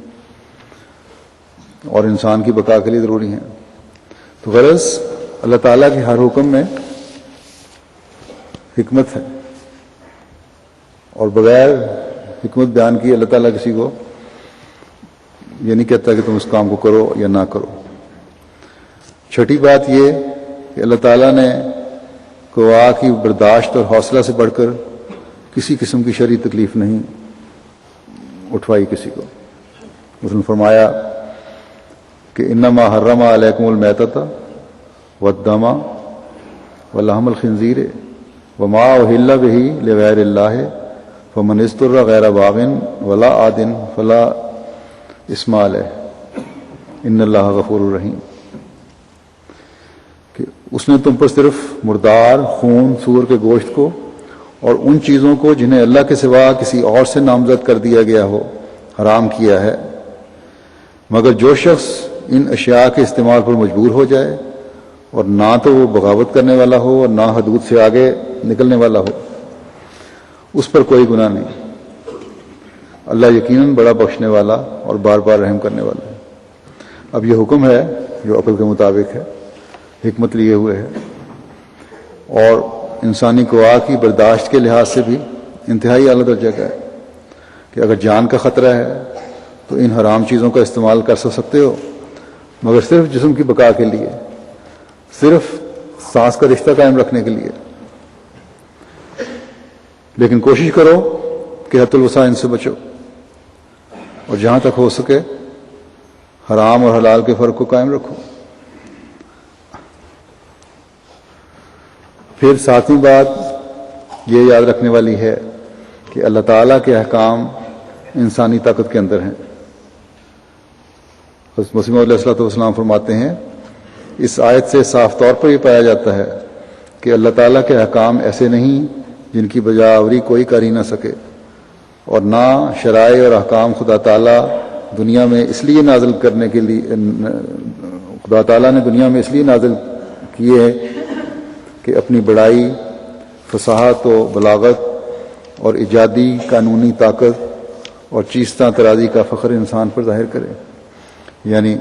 اور انسان کی بقا کے لیے ضروری ہیں۔ تو غرض اللہ تعالیٰ کے ہر حکم میں حکمت ہے، اور بغیر حکمت بیان کی اللہ تعالیٰ کسی کو یہ نہیں کہتا کہ تم اس کام کو کرو یا نہ کرو۔ چھٹی بات یہ کہ اللہ تعالیٰ نے قوا کی برداشت اور حوصلہ سے بڑھ کر کسی قسم کی شرعی تکلیف نہیں اٹھوائی کسی کو۔ اس نے فرمایا کہ انما حرم علیکم المیتۃ والدم ولحم الخنزیر وما اہل بہ لغیر اللہ فمن اضطر غیر باغ ولا عاد فلا اثم علیہ ان اللہ غفور الرحیم، کہ اس نے تم پر صرف مردار، خون، سور کے گوشت کو اور ان چیزوں کو جنہیں اللہ کے سوا کسی اور سے نامزد کر دیا گیا ہو حرام کیا ہے، مگر جو شخص ان اشیاء کے استعمال پر مجبور ہو جائے اور نہ تو وہ بغاوت کرنے والا ہو اور نہ حدود سے آگے نکلنے والا ہو، اس پر کوئی گناہ نہیں۔ اللہ یقیناً بڑا بخشنے والا اور بار بار رحم کرنے والا ہے۔ اب یہ حکم ہے جو عقل کے مطابق ہے، حکمت لیے ہوئے ہے، اور انسانی قوا کی برداشت کے لحاظ سے بھی انتہائی اعلیٰ درجے کا ہے کہ اگر جان کا خطرہ ہے تو ان حرام چیزوں کا استعمال کر سکتے ہو، مگر صرف جسم کی بقا کے لیے، صرف سانس کا رشتہ قائم رکھنے کے لیے، لیکن کوشش کرو کہ حد الوسع ان سے بچو، اور جہاں تک ہو سکے حرام اور حلال کے فرق کو قائم رکھو۔ پھر ساتویں بات یہ یاد رکھنے والی ہے کہ اللہ تعالیٰ کے احکام انسانی طاقت کے اندر ہیں۔ حضرت مسیح موعود علیہ الصلوۃ والسلام فرماتے ہیں، اس آیت سے صاف طور پر یہ پایا جاتا ہے کہ اللہ تعالیٰ کے احکام ایسے نہیں جن کی بجا آوری کوئی کر ہی نہ سکے، اور نہ شرائع اور احکام خدا تعالیٰ دنیا میں اس لیے نازل کرنے کے لیے خدا تعالیٰ نے دنیا میں اس لیے نازل کیے کہ اپنی بڑائی، فصاحت و بلاغت اور ایجادی قانونی طاقت اور چیستہ ترازی کا فخر انسان پر ظاہر کرے، یعنی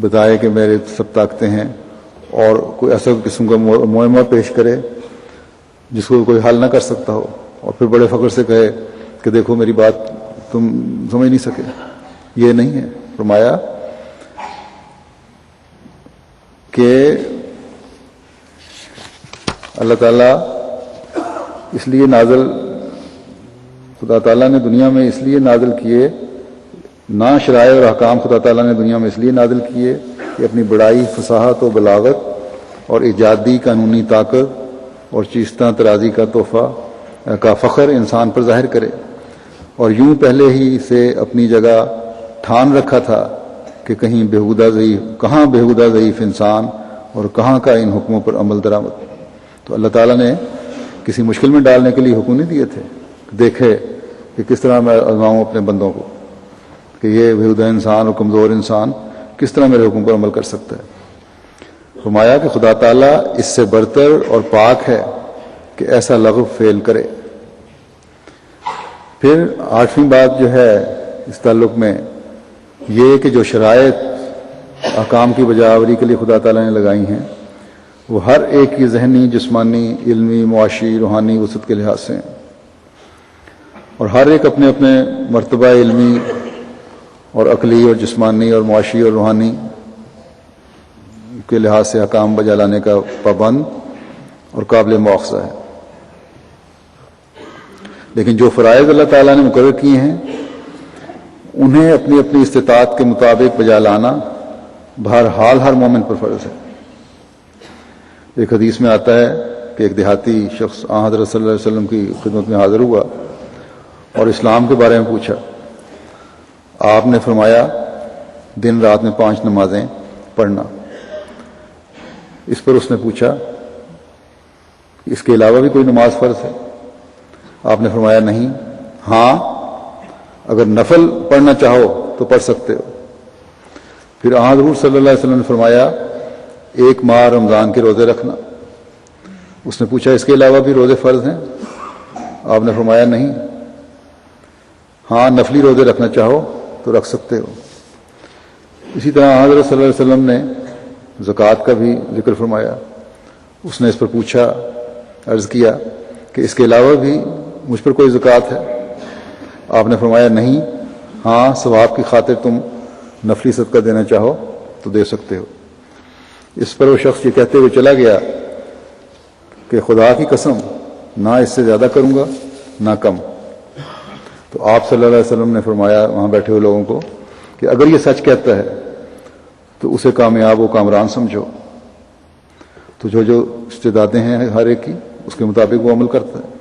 بتائے کہ میرے سب طاقتیں ہیں، اور کوئی ایسا قسم کا معمہ پیش کرے جس کو کوئی حل نہ کر سکتا ہو، اور پھر بڑے فخر سے کہے کہ دیکھو میری بات تم سمجھ نہیں سکے. یہ نہیں ہے. فرمایا کہ اللہ تعالیٰ اس لیے خدا تعالیٰ نے دنیا میں اس لیے نازل کیے، نہ شرائع اور احکام خدا تعالیٰ نے دنیا میں اس لیے نازل کیے کہ اپنی بڑائی، فصاحت و بلاغت اور ایجادی قانونی طاقت اور چیستہ ترازی کا تحفہ کا فخر انسان پر ظاہر کرے، اور یوں پہلے ہی سے اپنی جگہ ٹھان رکھا تھا کہ کہاں بےہودہ ضعیف انسان اور کہاں کا ان حکموں پر عمل درآمد. تو اللہ تعالیٰ نے کسی مشکل میں ڈالنے کے لیے حکم نہیں دیے تھے، دیکھے کہ کس طرح میں آزماؤں اپنے بندوں کو کہ یہ بےہودہ انسان اور کمزور انسان کس طرح میرے حکم پر عمل کر سکتا ہے. فرمایا کہ خدا تعالیٰ اس سے برتر اور پاک ہے کہ ایسا لغو فعل کرے. پھر 8ویں بات جو ہے اس تعلق میں یہ کہ جو شرائط احکام کی بجاوری کے لیے خدا تعالیٰ نے لگائی ہیں وہ ہر ایک کی ذہنی، جسمانی، علمی، معاشی، روحانی وسعت کے لحاظ سے ہیں، اور ہر ایک اپنے اپنے مرتبہ علمی اور عقلی اور جسمانی اور معاشی اور روحانی کے لحاظ سے احکام بجا لانے کا پابند اور قابل مواخذہ ہے. لیکن جو فرائض اللہ تعالیٰ نے مقرر کیے ہیں انہیں اپنی اپنی استطاعت کے مطابق بجا لانا بہرحال ہر مومن پر فرض ہے. ایک حدیث میں آتا ہے کہ ایک دیہاتی شخص حضرت صلی اللہ علیہ وسلم کی خدمت میں حاضر ہوا اور اسلام کے بارے میں پوچھا. آپ نے فرمایا دن رات میں 5 نمازیں پڑھنا. اس پر اس نے پوچھا اس کے علاوہ بھی کوئی نماز فرض ہے؟ آپ نے فرمایا نہیں. ہاں اگر نفل پڑھنا چاہو تو پڑھ سکتے ہو. پھر حضور صلی اللہ علیہ وسلم نے فرمایا 1 ماہ رمضان کے روزے رکھنا. اس نے پوچھا اس کے علاوہ بھی روزے فرض ہیں؟ آپ نے فرمایا نہیں. ہاں نفلی روزے رکھنا چاہو تو رکھ سکتے ہو. اسی طرح حضرت صلی اللہ علیہ وسلم نے زکوٰۃ کا بھی ذکر فرمایا. اس نے اس پر پوچھا، عرض کیا کہ اس کے علاوہ بھی مجھ پر کوئی زکوٰۃ ہے؟ آپ نے فرمایا نہیں. ہاں ثواب کی خاطر تم نفلی صدقہ دینا چاہو تو دے سکتے ہو. اس پر وہ شخص یہ کہتے ہوئے چلا گیا کہ خدا کی قسم نہ اس سے زیادہ کروں گا نہ کم. تو آپ صلی اللہ علیہ وسلم نے فرمایا وہاں بیٹھے ہوئے لوگوں کو کہ اگر یہ سچ کہتا ہے تو اسے کامیاب و کامران سمجھو. تو جو استعدادیں ہیں ہر ایک کی اس کے مطابق وہ عمل کرتا ہے.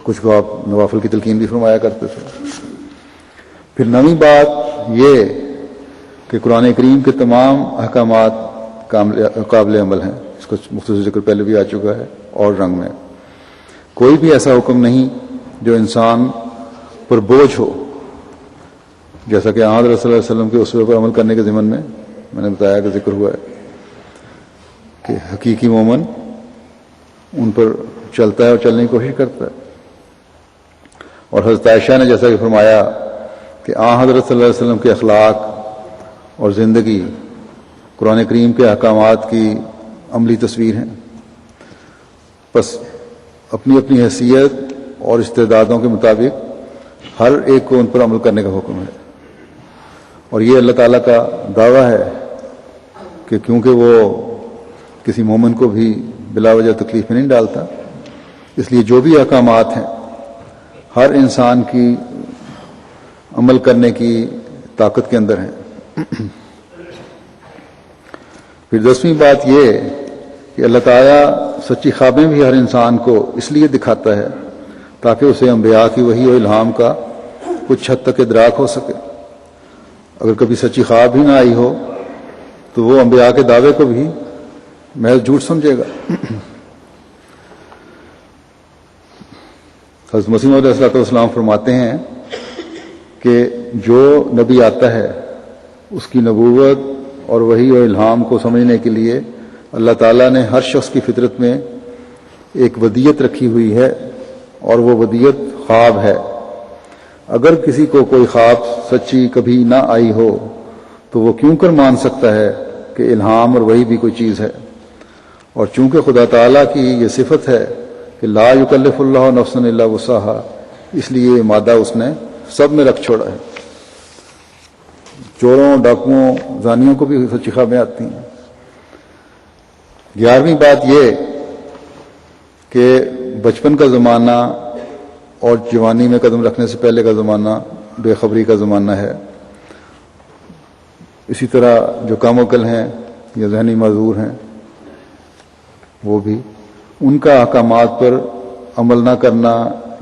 کچھ کو آپ نوافل کی تلقین بھی فرمایا کرتے تھے. پھر 9ویں بات یہ کہ قرآن کریم کے تمام احکامات قابل عمل ہیں. اس کا مختصر ذکر پہلے بھی آ چکا ہے اور رنگ میں. کوئی بھی ایسا حکم نہیں جو انسان پر بوجھ ہو، جیسا کہ حضرت صلی اللہ علیہ وسلم کے اسوے پر عمل کرنے کے ضمن میں نے بتایا کہ ذکر ہوا ہے کہ حقیقی مومن ان پر چلتا ہے اور چلنے کی کوشش کرتا ہے. اور حضرت عائشہ نے جیسا کہ فرمایا کہ حضرت صلی اللہ علیہ وسلم کے اخلاق اور زندگی قرآن کریم کے احکامات کی عملی تصویر ہیں. بس اپنی اپنی حیثیت اور استعدادوں کے مطابق ہر ایک کو ان پر عمل کرنے کا حکم ہے. اور یہ اللہ تعالیٰ کا دعویٰ ہے کہ کیونکہ وہ کسی مومن کو بھی بلا وجہ تکلیف میں نہیں ڈالتا، اس لیے جو بھی احکامات ہیں ہر انسان کی عمل کرنے کی طاقت کے اندر ہیں. پھر 10ویں بات یہ کہ اللہ تعالیٰ سچی خوابیں بھی ہر انسان کو اس لیے دکھاتا ہے تاکہ اسے انبیاء کی وحی و الہام کا کچھ حد تک ادراک ہو سکے. اگر کبھی سچی خواب بھی نہ آئی ہو تو وہ انبیاء کے دعوے کو بھی محض جھوٹ سمجھے گا. حضرت مسیح موعود علیہ السلام فرماتے ہیں کہ جو نبی آتا ہے اس کی نبوت اور وحی و الہام کو سمجھنے کے لیے اللہ تعالیٰ نے ہر شخص کی فطرت میں ایک ودیت رکھی ہوئی ہے اور وہ ودیت خواب ہے۔ اگر کسی کو کوئی خواب سچی کبھی نہ آئی ہو تو وہ کیوں کر مان سکتا ہے کہ الہام اور وحی بھی کوئی چیز ہے؟ اور چونکہ خدا تعالیٰ کی یہ صفت ہے کہ لا یکلف اللہ نفسا الا وسعہا، اس لیے یہ مادہ اس نے سب میں رکھ چھوڑا ہے۔ چوروں، ڈاکوؤں، زانیوں کو بھی سچی خوابیں آتی ہیں۔ 11ویں بات یہ کہ بچپن کا زمانہ اور جوانی میں قدم رکھنے سے پہلے کا زمانہ بے خبری کا زمانہ ہے۔ اسی طرح جو کم عقل ہیں یا ذہنی معذور ہیں وہ بھی، ان کا احکامات پر عمل نہ کرنا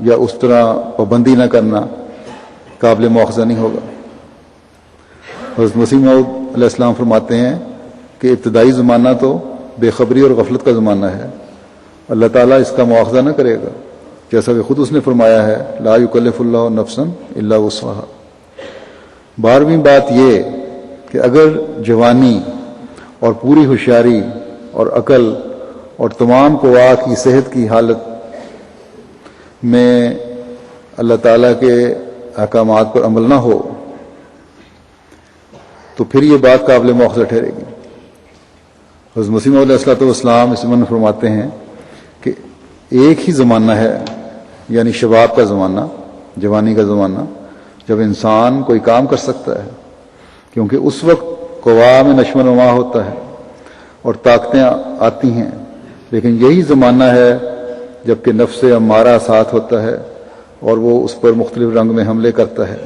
یا اس طرح پابندی نہ کرنا قابل مواخذہ نہیں ہوگا۔ حضرت مسیح موعود علیہ السلام فرماتے ہیں کہ ابتدائی زمانہ تو بے خبری اور غفلت کا زمانہ ہے، اللہ تعالیٰ اس کا مواخذہ نہ کرے گا، جیسا کہ خود اس نے فرمایا ہے لا یکلف اللہ نفسا الا وسعہا۔ 12ویں بات یہ کہ اگر جوانی اور پوری ہوشیاری اور عقل اور تمام قوا کی صحت کی حالت میں اللہ تعالیٰ کے احکامات پر عمل نہ ہو تو پھر یہ بات قابل مواخذہ ٹھہرے گی۔ حضرت مسیح موعود علیہ السلام اس میں فرماتے ہیں کہ ایک ہی زمانہ ہے، یعنی شباب کا زمانہ، جوانی کا زمانہ، جب انسان کوئی کام کر سکتا ہے، کیونکہ اس وقت قوا میں نشو و نما ہوتا ہے اور طاقتیں آتی ہیں، لیکن یہی زمانہ ہے جب کہ نفس امارہ ساتھ ہوتا ہے اور وہ اس پر مختلف رنگ میں حملے کرتا ہے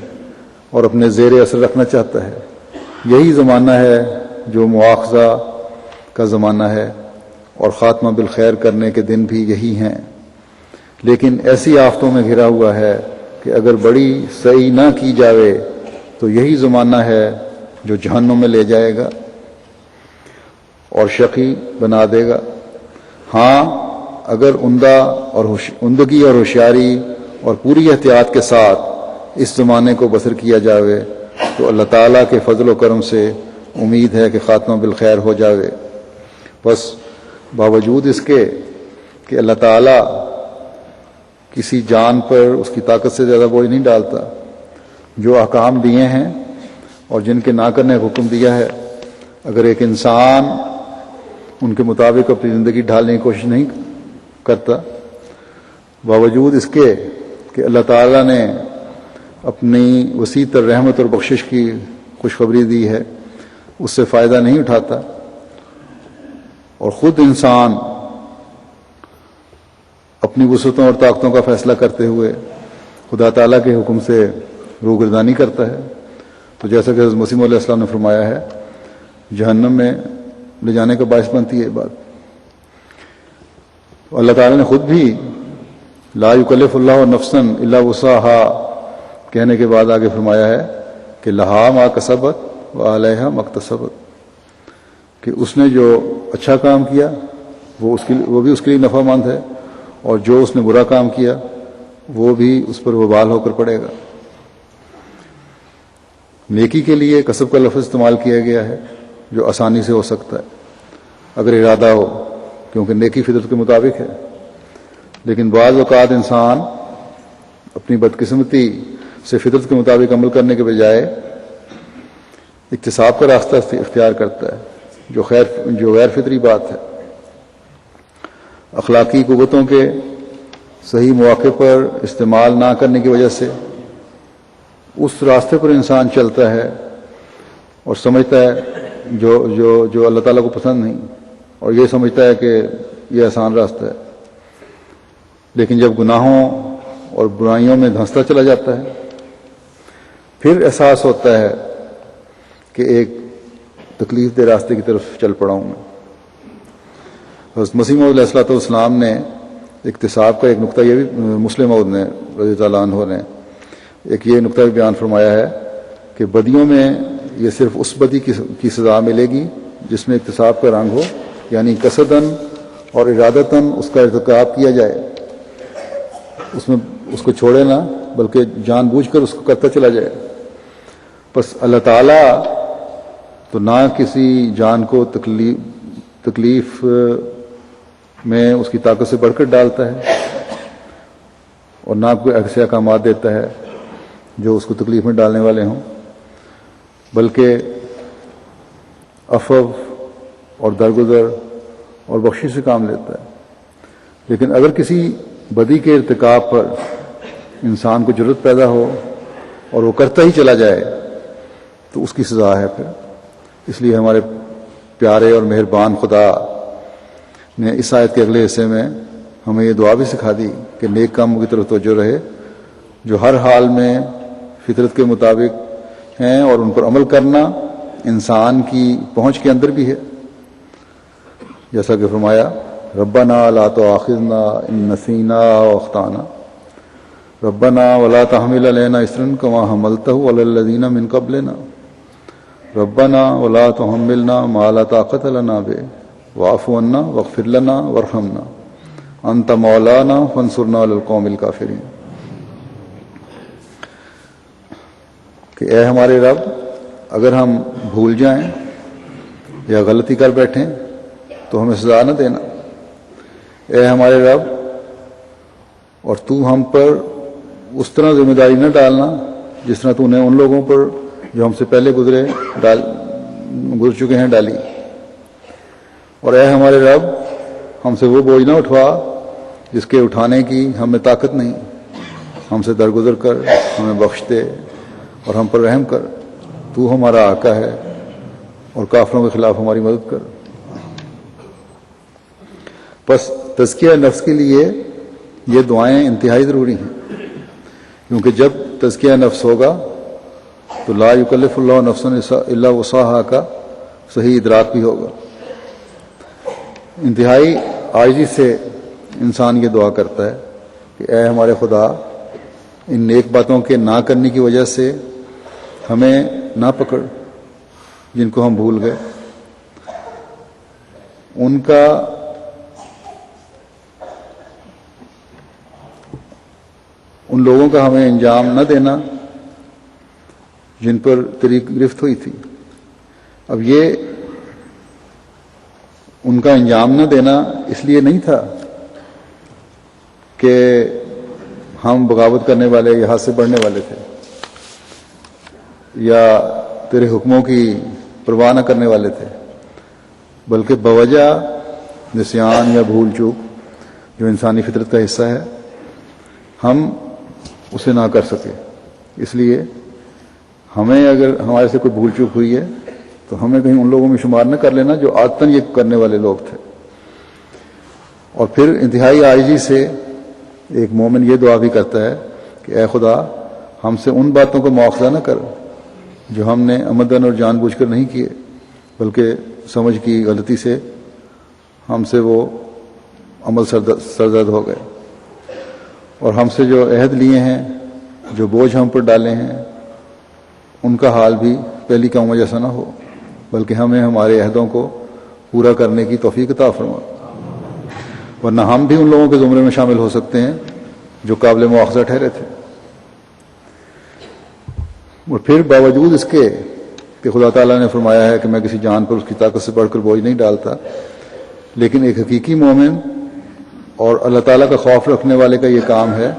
اور اپنے زیر اثر رکھنا چاہتا ہے۔ یہی زمانہ ہے جو مواخذہ کا زمانہ ہے، اور خاتمہ بالخیر کرنے کے دن بھی یہی ہیں، لیکن ایسی آفتوں میں گھرا ہوا ہے کہ اگر بڑی صحیح نہ کی جاوے تو یہی زمانہ ہے جو جہنم میں لے جائے گا اور شقی بنا دے گا۔ ہاں، اگر عمدگی اور ہوشیاری اور پوری احتیاط کے ساتھ اس زمانے کو بسر کیا جاوے تو اللہ تعالیٰ کے فضل و کرم سے امید ہے کہ خاتمہ بالخیر ہو جاوے۔ بس باوجود اس کے کہ اللہ تعالیٰ کسی جان پر اس کی طاقت سے زیادہ بوجھ نہیں ڈالتا، جو احکام دیے ہیں اور جن کے نہ کرنے کا حکم دیا ہے، اگر ایک انسان ان کے مطابق اپنی زندگی ڈھالنے کی کوشش نہیں کرتا، باوجود اس کے کہ اللہ تعالیٰ نے اپنی وسیع تر رحمت اور بخشش کی خوشخبری دی ہے، اس سے فائدہ نہیں اٹھاتا اور خود انسان اپنی وسعتوں اور طاقتوں کا فیصلہ کرتے ہوئے خدا تعالیٰ کے حکم سے روگردانی کرتا ہے، تو جیسا کہ حضرت مسیح علیہ السلام نے فرمایا ہے جہنم میں لے جانے کا باعث بنتی ہے یہ بات۔ اللہ تعالیٰ نے خود بھی لا یکلف اللہ نفسا الا وسعہا کہنے کے بعد آگے فرمایا ہے کہ لہا ما کسبت وعلیہا ما اکتسبت، کہ اس نے جو اچھا کام کیا وہ بھی اس کے لیے نفع مند ہے، اور جو اس نے برا کام کیا وہ بھی اس پر وبال ہو کر پڑے گا۔ نیکی کے لیے کسب کا لفظ استعمال کیا گیا ہے جو آسانی سے ہو سکتا ہے اگر ارادہ ہو، کیونکہ نیکی فطرت کے مطابق ہے، لیکن بعض اوقات انسان اپنی بدقسمتی سے فطرت کے مطابق عمل کرنے کے بجائے اکتساب کا راستہ اختیار کرتا ہے، جو غیر فطری بات ہے۔ اخلاقی قوتوں کے صحیح مواقع پر استعمال نہ کرنے کی وجہ سے اس راستے پر انسان چلتا ہے اور سمجھتا ہے جو اللہ تعالیٰ کو پسند نہیں، اور یہ سمجھتا ہے کہ یہ آسان راستہ ہے، لیکن جب گناہوں اور برائیوں میں دھنستا چلا جاتا ہے پھر احساس ہوتا ہے کہ ایک تکلیف دہ راستے کی طرف چل پڑا ہوں میں۔ حضرت مسیح موعود علیہ السلام نے اکتساب کا ایک نقطہ یہ بھی مسلم موعود نے رضی اللہ عنہ نے ایک یہ نقطہ بھی بیان فرمایا ہے کہ بدیوں میں یہ صرف اس بدی کی سزا ملے گی جس میں اکتساب کا رنگ ہو، یعنی قصداً اور ارادتاً اس کا ارتکاب کیا جائے، اس میں اس کو چھوڑے نہ بلکہ جان بوجھ کر اس کو کرتا چلا جائے۔ بس اللہ تعالیٰ تو نہ کسی جان کو تکلیف میں اس کی طاقت سے بڑھ کر ڈالتا ہے، اور نہ کوئی ایسے احکامات دیتا ہے جو اس کو تکلیف میں ڈالنے والے ہوں، بلکہ عفو اور درگزر اور بخشش سے کام لیتا ہے۔ لیکن اگر کسی بدی کے ارتکاب پر انسان کو جرأت پیدا ہو اور وہ کرتا ہی چلا جائے تو اس کی سزا ہے پھر۔ اس لیے ہمارے پیارے اور مہربان خدا نے اس آیت کے اگلے حصے میں ہمیں یہ دعا بھی سکھا دی کہ نیک کاموں کی طرف توجہ رہے جو ہر حال میں فطرت کے مطابق ہیں، اور ان پر عمل کرنا انسان کی پہنچ کے اندر بھی ہے، جیسا کہ فرمایا ربنا لا تؤاخذنا ان نسینا او اخطانا ربنا ولا تحمل علينا اصرا كما حملته على الذين من قبلنا ربنا ولا تحملنا ما لا طاقة لنا به واعف عنا واغفر لنا وارحمنا انت مولانا فانصرنا على القوم الكافرين۔ کہ اے ہمارے رب، اگر ہم بھول جائیں یا غلطی کر بیٹھیں تو ہمیں سزا نہ دینا۔ اے ہمارے رب، اور تو ہم پر اس طرح ذمہ داری نہ ڈالنا جس طرح تو نے ان لوگوں پر جو ہم سے پہلے گزر چکے ہیں ڈالی۔ اور اے ہمارے رب، ہم سے وہ بوجھ نہ اٹھوا جس کے اٹھانے کی ہم میں طاقت نہیں، ہم سے درگزر کر، ہمیں بخش دے اور ہم پر رحم کر۔ تو ہمارا آقا ہے اور کافروں کے خلاف ہماری مدد کر۔ پس تزکیہ نفس کے لیے یہ دعائیں انتہائی ضروری ہیں، کیونکہ جب تزکیہ نفس ہوگا تو لا یکلف اللہ نفسا الا وسعہا کا صحیح ادراک بھی ہوگا۔ انتہائی عاجزی سے انسان یہ دعا کرتا ہے کہ اے ہمارے خدا، ان نیک باتوں کے نہ کرنے کی وجہ سے ہمیں نہ پکڑ جن کو ہم بھول گئے، ان لوگوں کا ہمیں انجام نہ دینا جن پر تیری گرفت ہوئی تھی۔ اب یہ ان کا انجام نہ دینا اس لیے نہیں تھا کہ ہم بغاوت کرنے والے یا حد سے بڑھنے والے تھے یا تیرے حکموں کی پرواہ نہ کرنے والے تھے، بلکہ بوجہ نسیان یا بھول چوک جو انسانی فطرت کا حصہ ہے، ہم اسے نہ کر سکے۔ اس لیے ہمیں اگر ہمارے سے کوئی بھول چوک ہوئی ہے تو ہمیں کہیں ان لوگوں میں شمار نہ کر لینا جو عادتاً یہ کرنے والے لوگ تھے۔ اور پھر انتہائی عاجزی سے ایک مومن یہ دعا بھی کرتا ہے کہ اے خدا، ہم سے ان باتوں کو مواخذہ نہ کر جو ہم نے عمدن اور جان بوجھ کر نہیں کیے، بلکہ سمجھ کی غلطی سے ہم سے وہ عمل سرزد ہو گئے، اور ہم سے جو عہد لیے ہیں، جو بوجھ ہم پر ڈالے ہیں، ان کا حال بھی پہلی قوموں جیسا نہ ہو، بلکہ ہمیں ہمارے عہدوں کو پورا کرنے کی توفیق عطا فرما، ورنہ ہم بھی ان لوگوں کے زمرے میں شامل ہو سکتے ہیں جو قابل مواخذہ ٹھہرے تھے۔ اور پھر باوجود اس کے کہ خدا تعالیٰ نے فرمایا ہے کہ میں کسی جان پر اس کی طاقت سے بڑھ کر بوجھ نہیں ڈالتا، لیکن ایک حقیقی مومن اور اللہ تعالیٰ کا خوف رکھنے والے کا یہ کام ہے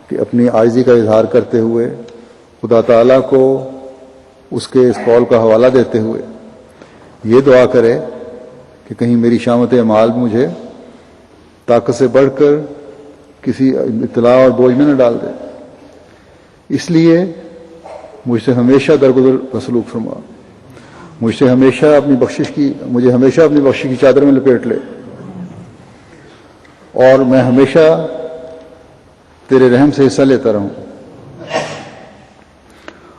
کہ اپنی عاجزی کا اظہار کرتے ہوئے خدا تعالیٰ کو اس کے اس قول کا حوالہ دیتے ہوئے یہ دعا کرے کہ کہیں میری شامت اعمال مجھے طاقت سے بڑھ کر کسی اطلاع اور بوجھ میں نہ ڈال دے۔ اس لیے مجھ سے ہمیشہ درگزر کا سلوک فرما، مجھے ہمیشہ اپنی بخشش کی چادر میں لپیٹ لے، اور میں ہمیشہ تیرے رحم سے حصہ لیتا رہوں،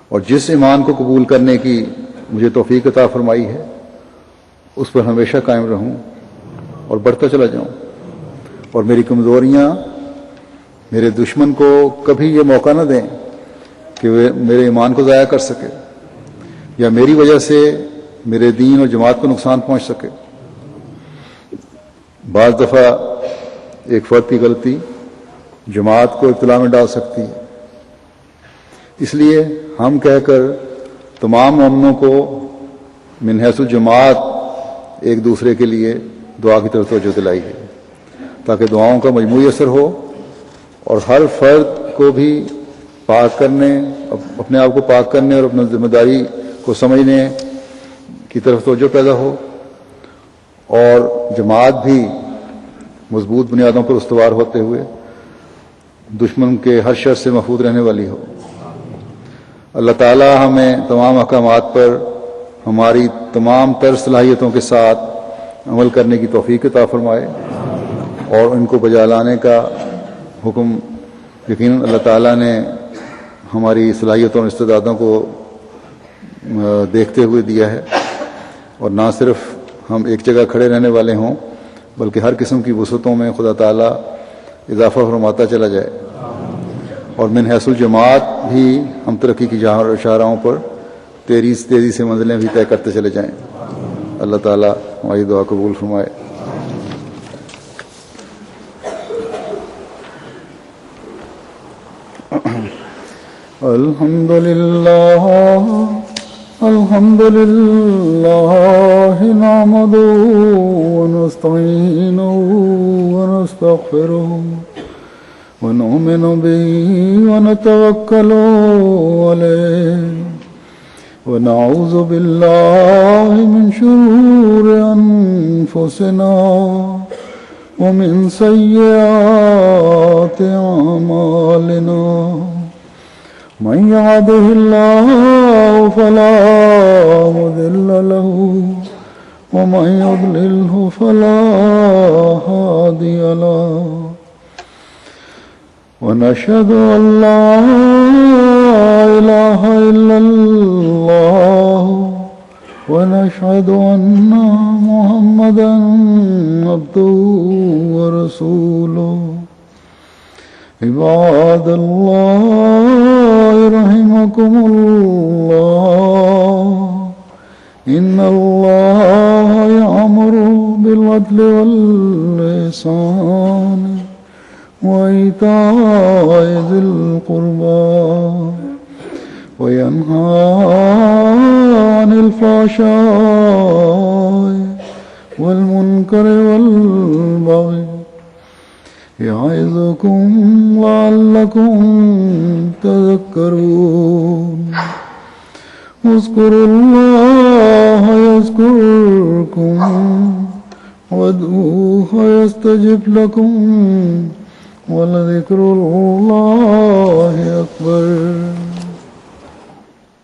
اور جس ایمان کو قبول کرنے کی مجھے توفیق عطا فرمائی ہے اس پر ہمیشہ قائم رہوں اور بڑھتا چلا جاؤں، اور میری کمزوریاں میرے دشمن کو کبھی یہ موقع نہ دیں کہ وہ میرے ایمان کو ضائع کر سکے یا میری وجہ سے میرے دین اور جماعت کو نقصان پہنچ سکے۔ بعض دفعہ ایک فرد کی غلطی جماعت کو ابتلا میں ڈال سکتی ہے، اس لیے ہم کہہ کر تمام مومنوں کو من حیث الجماعت ایک دوسرے کے لیے دعا کی طرف توجہ دلائی ہے، تاکہ دعاؤں کا مجموعی اثر ہو اور ہر فرد کو بھی پاک کرنے، اپنے آپ کو پاک کرنے اور اپنی ذمہ داری کو سمجھنے کی طرف توجہ پیدا ہو، اور جماعت بھی مضبوط بنیادوں پر استوار ہوتے ہوئے دشمن کے ہر شر سے محفوظ رہنے والی ہو۔ اللہ تعالی ہمیں تمام احکامات پر ہماری تمام تر صلاحیتوں کے ساتھ عمل کرنے کی توفیق عطا فرمائے اور ان کو بجا لانے کا حکم یقیناً اللہ تعالیٰ نے ہماری صلاحیتوں اور استعدادوں کو دیکھتے ہوئے دیا ہے، اور نہ صرف ہم ایک جگہ کھڑے رہنے والے ہوں بلکہ ہر قسم کی وسعتوں میں خدا تعالیٰ اضافہ فرماتا چلا جائے، اور من حیث الجماعت بھی ہم ترقی کی شاہراہوں پر تیزی سے منزلیں بھی طے کرتے چلے جائیں۔ اللہ تعالیٰ ہماری دعا قبول فرمائے۔ الحمد لله نحمده ونستعينه ونستغفره ونؤمن به ونتوكل عليه ونعوذ بالله من شرور أنفسنا ومن سيئات أعمالنا، من يهده الله فلا مضل له ومن يضلله فلا هادي له، ونشهد أن لا إله إلا الله ونشهد أن محمدا عبده ورسوله۔ عباد الله رحمكم الله، إن الله يأمر بالعدل والإحسان وإيتاء ذي القربى وينهى عن الفحشاء والمنكر والبغي، يعظكم لعلكم تذكرون۔ اذكروا الله يذكركم وادعوه يستجب لكم، ولذكر الله أكبر۔